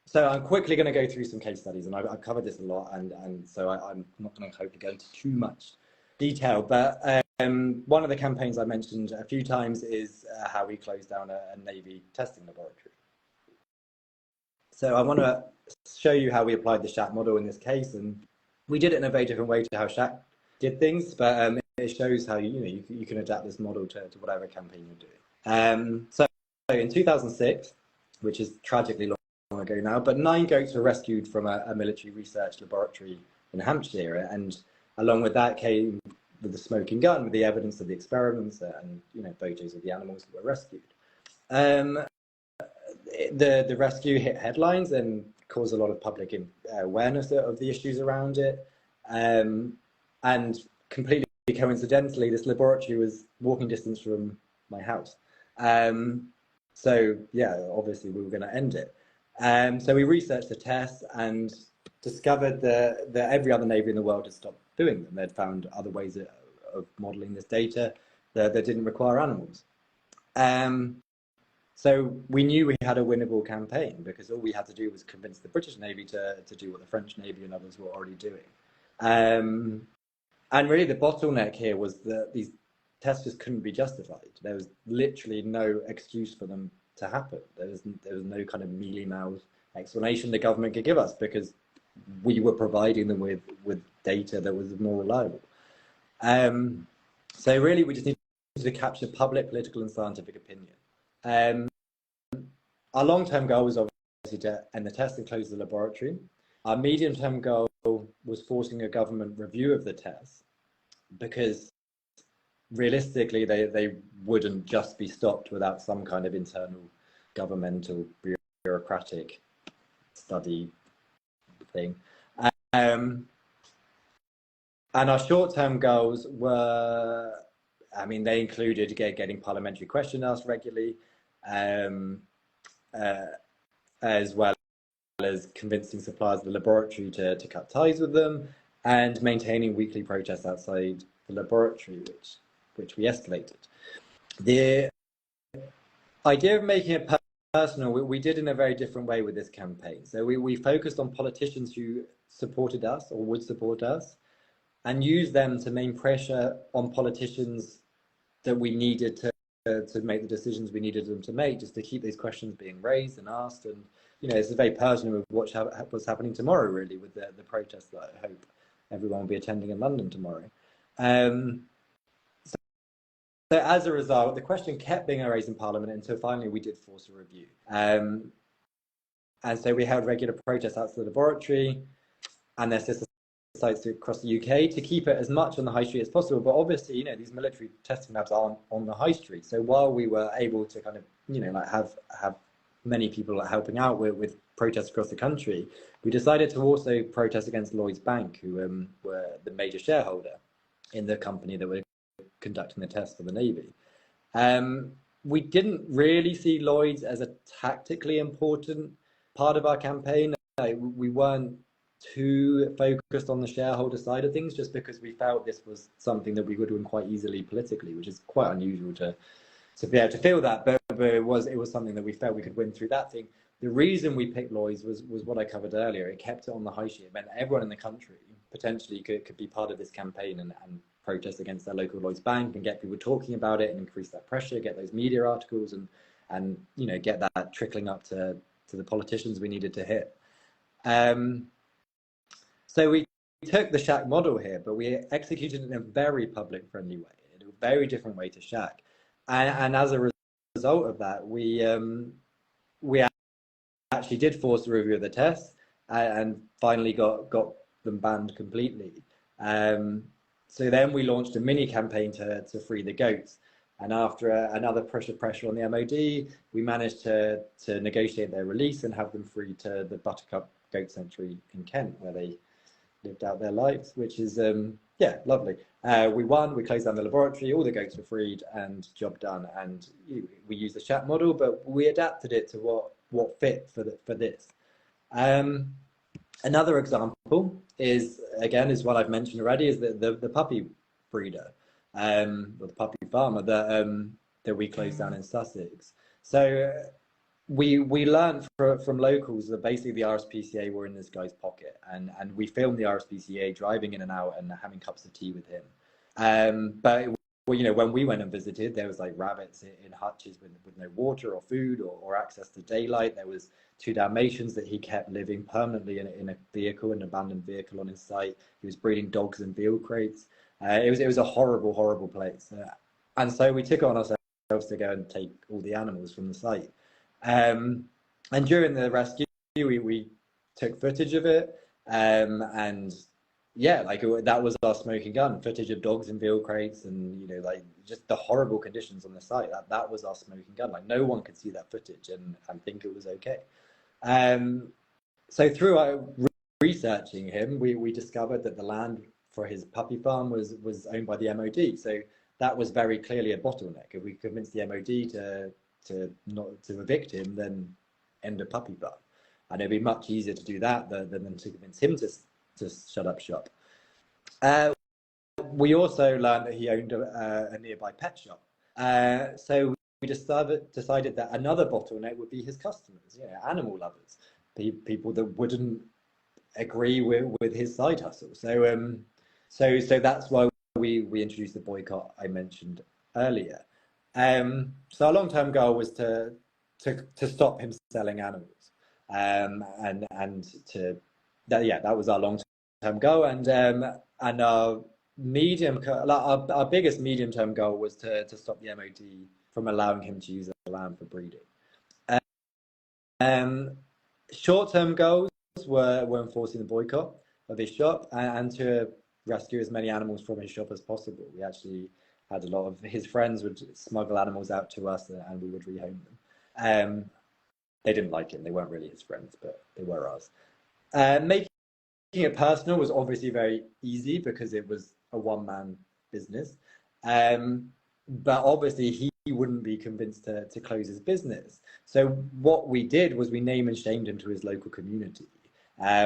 So I'm quickly going to go through some case studies, and I've covered this a lot, and so I'm not going to hopefully go into too much detail, but one of the campaigns I mentioned a few times is how we closed down a Navy testing laboratory. So I want to show you how we applied the SHAC model in this case, and we did it in a very different way to how SHAC did things, but it shows how you can adapt this model to whatever campaign you're doing. So in 2006, which is tragically long ago now, but 9 goats were rescued from a military research laboratory in Hampshire, and along with that came with the smoking gun, with the evidence of the experiments and photos of the animals that were rescued. The rescue hit headlines and caused a lot of public awareness of the issues around it, and completely coincidentally, this laboratory was walking distance from my house. So yeah, obviously we were going to end it. So we researched the tests and discovered that every other navy in the world had stopped doing them. They'd found other ways of modeling this data that didn't require animals. So we knew we had a winnable campaign because all we had to do was convince the British Navy to do what the French Navy and others were already doing. And really the bottleneck here was that these tests just couldn't be justified. There was literally no excuse for them to happen. There was no kind of mealy-mouthed explanation the government could give us because we were providing them with data that was more reliable. So really we just needed to capture public, political and scientific opinion. Our long-term goal was obviously to end the test and close the laboratory. Our medium-term goal was forcing a government review of the test because realistically they wouldn't just be stopped without some kind of internal governmental bureaucratic study thing. And our short-term goals were, I mean, they included getting parliamentary questions asked regularly, as well as convincing suppliers of the laboratory to cut ties with them, and maintaining weekly protests outside the laboratory, which we escalated. The idea of making it personal, we did in a very different way with this campaign. So we focused on politicians who supported us or would support us, and used them to main pressure on politicians that we needed to make the decisions we needed them to make, just to keep these questions being raised and asked. And you know, it's very personal with what's happening tomorrow, really, with the protest that I hope everyone will be attending in London tomorrow. So as a result, the question kept being raised in Parliament until finally we did force a review. And so we held regular protests outside the laboratory and their sister sites across the UK to keep it as much on the high street as possible. But obviously, you know, these military testing labs aren't on the high street. So while we were able to kind of, you know, like have many people helping out with protests across the country, we decided to also protest against Lloyds Bank, who were the major shareholder in the company that were conducting the tests for the Navy. We didn't really see Lloyds as a tactically important part of our campaign. We weren't too focused on the shareholder side of things, just because we felt this was something that we would win quite easily politically, which is quite unusual to be able to feel that, but it was something that we felt we could win through that thing. The reason we picked Lloyds was what I covered earlier. It kept it on the high street. It meant everyone in the country potentially could be part of this campaign and protest against their local Lloyds Bank and get people talking about it and increase that pressure, get those media articles and you know, get that trickling up to the politicians we needed to hit. So we took the SHAC model here, but we executed it in a very public-friendly way, in a very different way to SHAC. And as a result of that, we actually did force a review of the tests and finally got them banned completely. So then we launched a mini campaign to free the goats. And after another pressure on the MOD, we managed to negotiate their release and have them free to the Buttercup Goat Sanctuary in Kent, where they lived out their lives, which is, yeah, lovely. We won, we closed down the laboratory, all the goats were freed and job done. And we used the SHAC model, but we adapted it to what fit for this. Another example is what I've mentioned already, is the puppy breeder, or the puppy farmer that we closed down in Sussex. So we learned from locals that basically the RSPCA were in this guy's pocket, and we filmed the RSPCA driving in and out and having cups of tea with him. But you know, when we went and visited, there was like rabbits in hutches with no water or food or access to daylight. There was 2 Dalmatians that he kept living permanently in a vehicle, an abandoned vehicle on his site. He was breeding dogs in Beagle crates. It was a horrible place. And so we took it on ourselves to go and take all the animals from the site. And during the rescue, we took footage of it, and yeah, like that was our smoking gun, footage of dogs in veal crates and, you know, like just the horrible conditions on the site. That was our smoking gun. Like no one could see that footage and think it was okay. So through researching him, we discovered that the land for his puppy farm was owned by the MOD. So that was very clearly a bottleneck. If we convinced the MOD to not to evict him, then end a puppy bar. And it'd be much easier to do that than to convince him to shut up shop. We also learned that he owned a nearby pet shop. So we decided that another bottleneck would be his customers, animal lovers, people that wouldn't agree with his side hustle. So that's why we introduced the boycott I mentioned earlier. So our long-term goal was to stop him selling animals, and that was our long-term goal, and our our biggest medium-term goal was to stop the MOD from allowing him to use the land for breeding. Short-term goals were enforcing the boycott of his shop and to rescue as many animals from his shop as possible. We actually had a lot of his friends would smuggle animals out to us and we would rehome them. They didn't like him. They weren't really his friends, but they were ours. Making it personal was obviously very easy because it was a one-man business. But obviously he wouldn't be convinced to close his business. So what we did was we name and shamed him to his local community.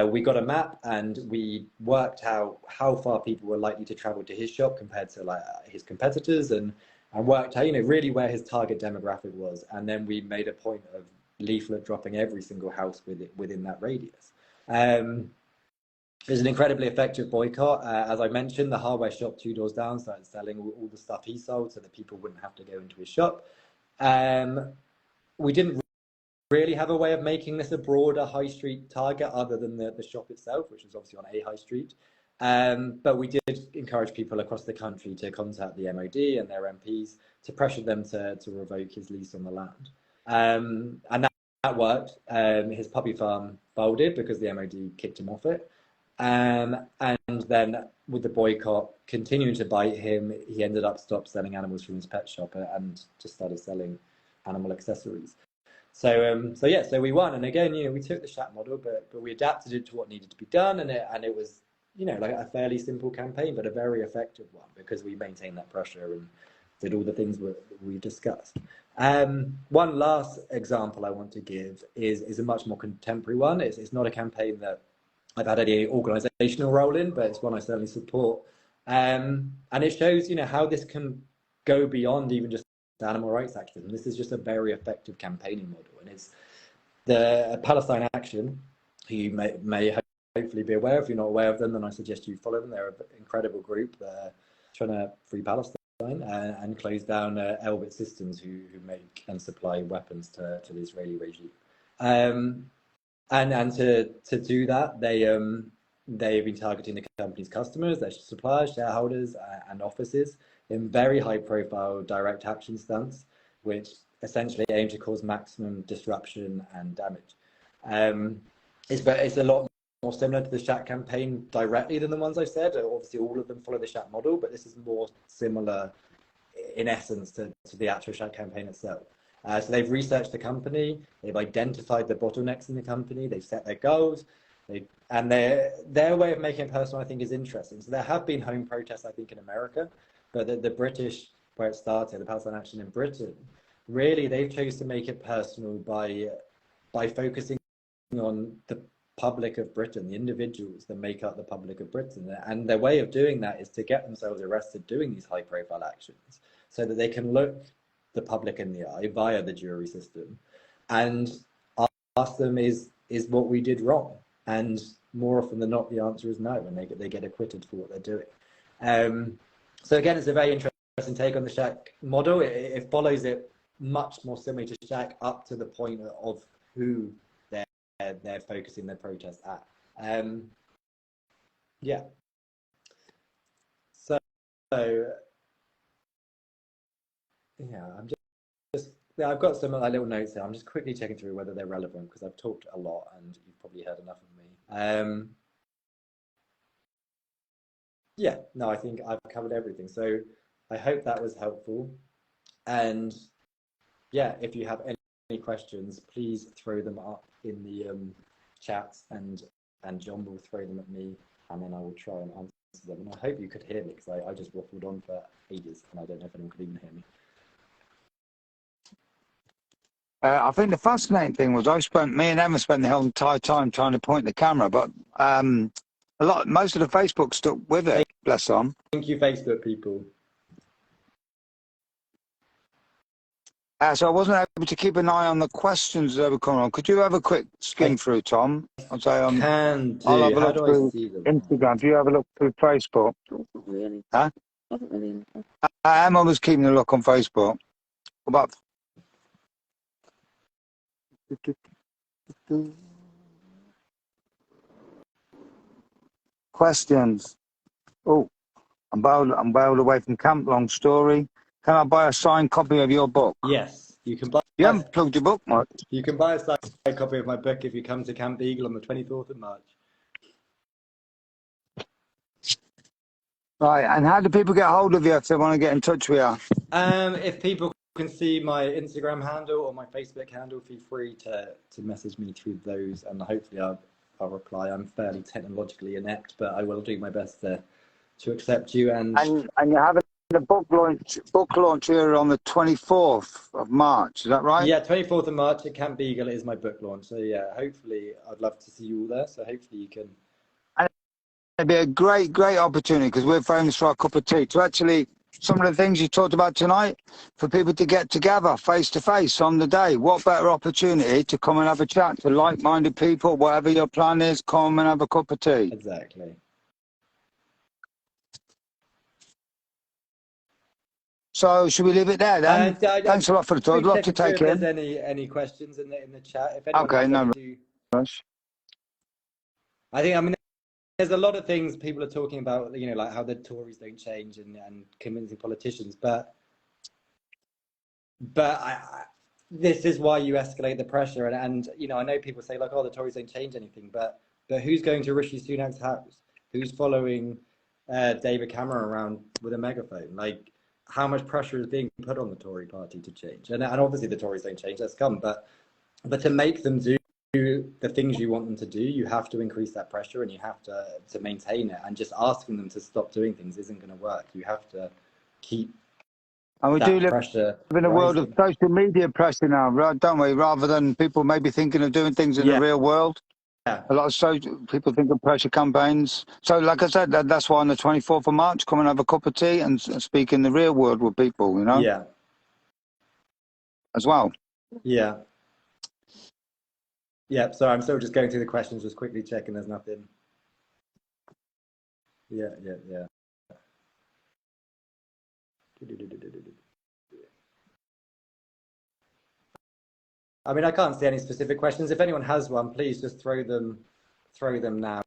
We got a map and we worked out how far people were likely to travel to his shop compared to his competitors, and worked out really where his target demographic was. And then we made a point of leaflet dropping every single house within that radius. It was an incredibly effective boycott. As I mentioned, the hardware shop 2 doors down started selling all the stuff he sold so that people wouldn't have to go into his shop. We didn't really have a way of making this a broader high street target other than the shop itself, which was obviously on a high street. But we did encourage people across the country to contact the MOD and their MPs to pressure them to revoke his lease on the land. And that worked. His puppy farm folded because the MOD kicked him off it. And then with the boycott continuing to bite him, he ended up stopped selling animals from his pet shop and just started selling animal accessories. So we won. And again, we took the SHAC model, but we adapted it to what needed to be done, and it was like a fairly simple campaign, but a very effective one because we maintained that pressure and did all the things we discussed. One last example I want to give is a much more contemporary one. It's not a campaign that I've had any organisational role in, but it's one I certainly support. And it shows, how this can go beyond even just animal rights activism. This is just a very effective campaigning model, and it's the Palestine Action, who you may hopefully be aware. If you're not aware of them, then I suggest you follow them. They're an incredible group. They're trying to free Palestine and close down Elbit Systems, who make and supply weapons to the Israeli regime. And to do that, they've been targeting the company's customers, their suppliers, shareholders, and offices in very high-profile direct action stunts, which essentially aim to cause maximum disruption and damage. It's a lot more similar to the SHAC campaign directly than the ones I said. Obviously, all of them follow the SHAC model, but this is more similar in essence to the actual SHAC campaign itself. So they've researched the company, they've identified the bottlenecks in the company, they've set their goals, and their way of making it personal, I think, is interesting. So there have been home protests, I think, in America, but the British, where it started, the Palestine Action in Britain, really they've chosen to make it personal by focusing on the public of Britain, the individuals that make up the public of Britain. And their way of doing that is to get themselves arrested doing these high-profile actions so that they can look the public in the eye via the jury system and ask them, is what we did wrong? And more often than not, the answer is no, and they get acquitted for what they're doing. So again, it's a very interesting take on the SHAC model. It follows it much more similarly to SHAC up to the point of who they're focusing their protest at. Yeah. So yeah, I've got some little notes here. I'm just quickly checking through whether they're relevant because I've talked a lot and you've probably heard enough of me. Yeah, no, I think I've covered everything. So I hope that was helpful. And yeah, if you have any questions, please throw them up in the chats and John will throw them at me and then I will try and answer of them. And I hope you could hear me, because I just waffled on for ages, and I don't know if anyone could even hear me. I think the fascinating thing was me and Emma spent the whole entire time trying to point the camera, but most of the Facebook stuck with it. Bless them. Thank you, Facebook people. So I wasn't able to keep an eye on the questions that were coming on. Could you have a quick skim through, Tom? I'll say Can do. I'll have a How look do through I see them? Instagram. Do you have a look through Facebook? Not really. Huh? Not really. Emma was keeping a look on Facebook. What about questions? Oh, I'm bailed away from camp. Long story. Can I buy a signed copy of your book? Yes, you can buy. You haven't plugged your book much. You can buy a signed copy of my book if you come to Camp Beagle on the 24th of March. Right, and how do people get hold of you if they want to get in touch with you? If people can see my Instagram handle or my Facebook handle, feel free to message me through those, and hopefully I'll reply. I'm fairly technologically inept, but I will do my best to accept you. And you're having the book launch here on the 24th of March, is that right? Yeah, 24th of March at Camp Beagle is my book launch. So yeah, hopefully I'd love to see you all there. So hopefully you can. And it'd be a great opportunity, because we're famous for our cup of tea, to actually, some of the things you talked about tonight, for people to get together face to face on the day. What better opportunity to come and have a chat to like-minded people, whatever your plan is, come and have a cup of tea. Exactly. So should we leave it there then? Thanks a lot for the talk. I'd love to take it. If there's any questions in the chat, if anyone okay, no rush. I mean, there's a lot of things people are talking about, like how the Tories don't change and convincing politicians, but this is why you escalate the pressure. And I know people say like, oh, the Tories don't change anything, but who's going to Rishi Sunak's house? Who's following David Cameron around with a megaphone? Like, how much pressure is being put on the Tory party to change? And obviously the Tories don't change, that's come, but to make them do the things you want them to do, you have to increase that pressure, and you have to maintain it. And just asking them to stop doing things isn't going to work. You have to keep. And we do live in a world of social media pressure now, right? Don't we? Rather than people maybe thinking of doing things in the real world. Yeah. A lot of people think of pressure campaigns. So, like I said, that's why on the 24th of March, come and have a cup of tea and speak in the real world with people, Yeah. As well. Yeah. Yeah, so I'm still just going through the questions, just quickly checking there's nothing. Yeah. I mean, I can't see any specific questions. If anyone has one, please just throw them now,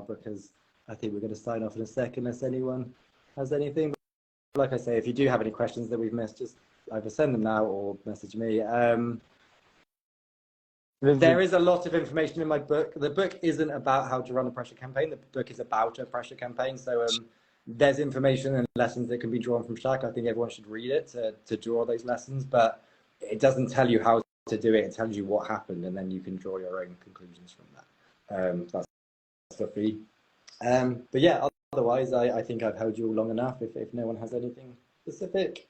because I think we're going to sign off in a second unless anyone has anything. But like I say, if you do have any questions that we've missed, just either send them now or message me. There is a lot of information in my book. The book isn't about how to run a pressure campaign. The book is about a pressure campaign. So there's information and lessons that can be drawn from SHAC. I think everyone should read it to draw those lessons, but it doesn't tell you how to do it. It tells you what happened, and then you can draw your own conclusions from that. That's for free. But yeah, otherwise, I think I've held you all long enough. If no one has anything specific,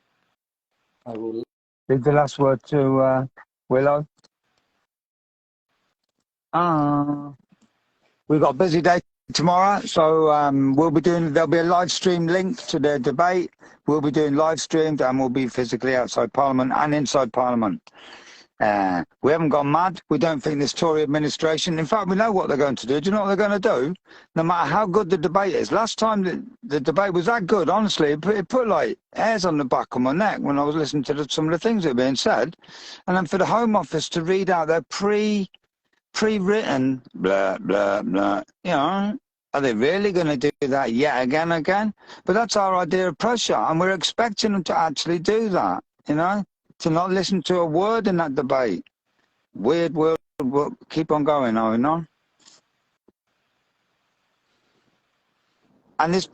I will. Leave the last word to Willow. We've got a busy day tomorrow, so there'll be a live stream link to the debate. We'll be doing live streams, and we'll be physically outside Parliament and inside Parliament. We haven't gone mad. We don't think this Tory administration, in fact, we know what they're going to do. Do you know what they're going to do? No matter how good the debate is. Last time the debate was that good, honestly, it put like hairs on the back of my neck when I was listening to some of the things that were being said. And then for the Home Office to read out their pre-written blah blah blah, are they really going to do that yet again? But that's our idea of pressure, and we're expecting them to actually do that, to not listen to a word in that debate. Weird world will keep on going, And this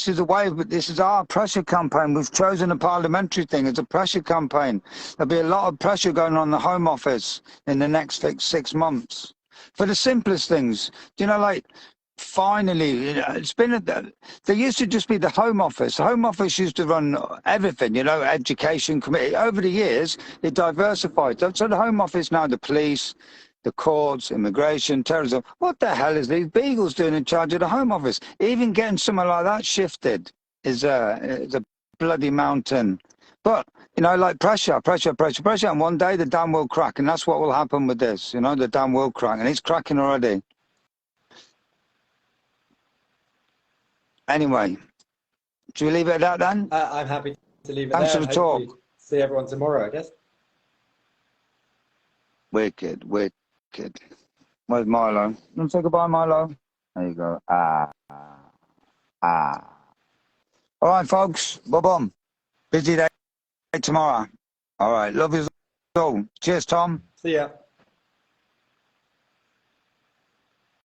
is a way, but this is our pressure campaign. We've chosen a parliamentary thing as a pressure campaign. There'll be a lot of pressure going on in the Home Office in the next 6 months for the simplest things. Like finally, you know, it's been there used to just be the Home Office. The Home Office used to run everything, you know, education committee. Over the years, it diversified. So the Home Office now, the police, the courts, immigration, terrorism. What the hell is these Beagles doing in charge of the Home Office? Even getting someone like that shifted is a bloody mountain. But, you know, like pressure, and one day the dam will crack, and that's what will happen with this. You know, the dam will crack, and it's cracking already. Anyway, should we leave it at that then? I'm happy to leave it Thanks there. for the talk. See everyone tomorrow, I guess. Wicked. Where's Milo? You want to say goodbye, Milo? There you go. All right, folks. Boom. Busy day tomorrow. All right. Love you all. Cheers, Tom. See ya.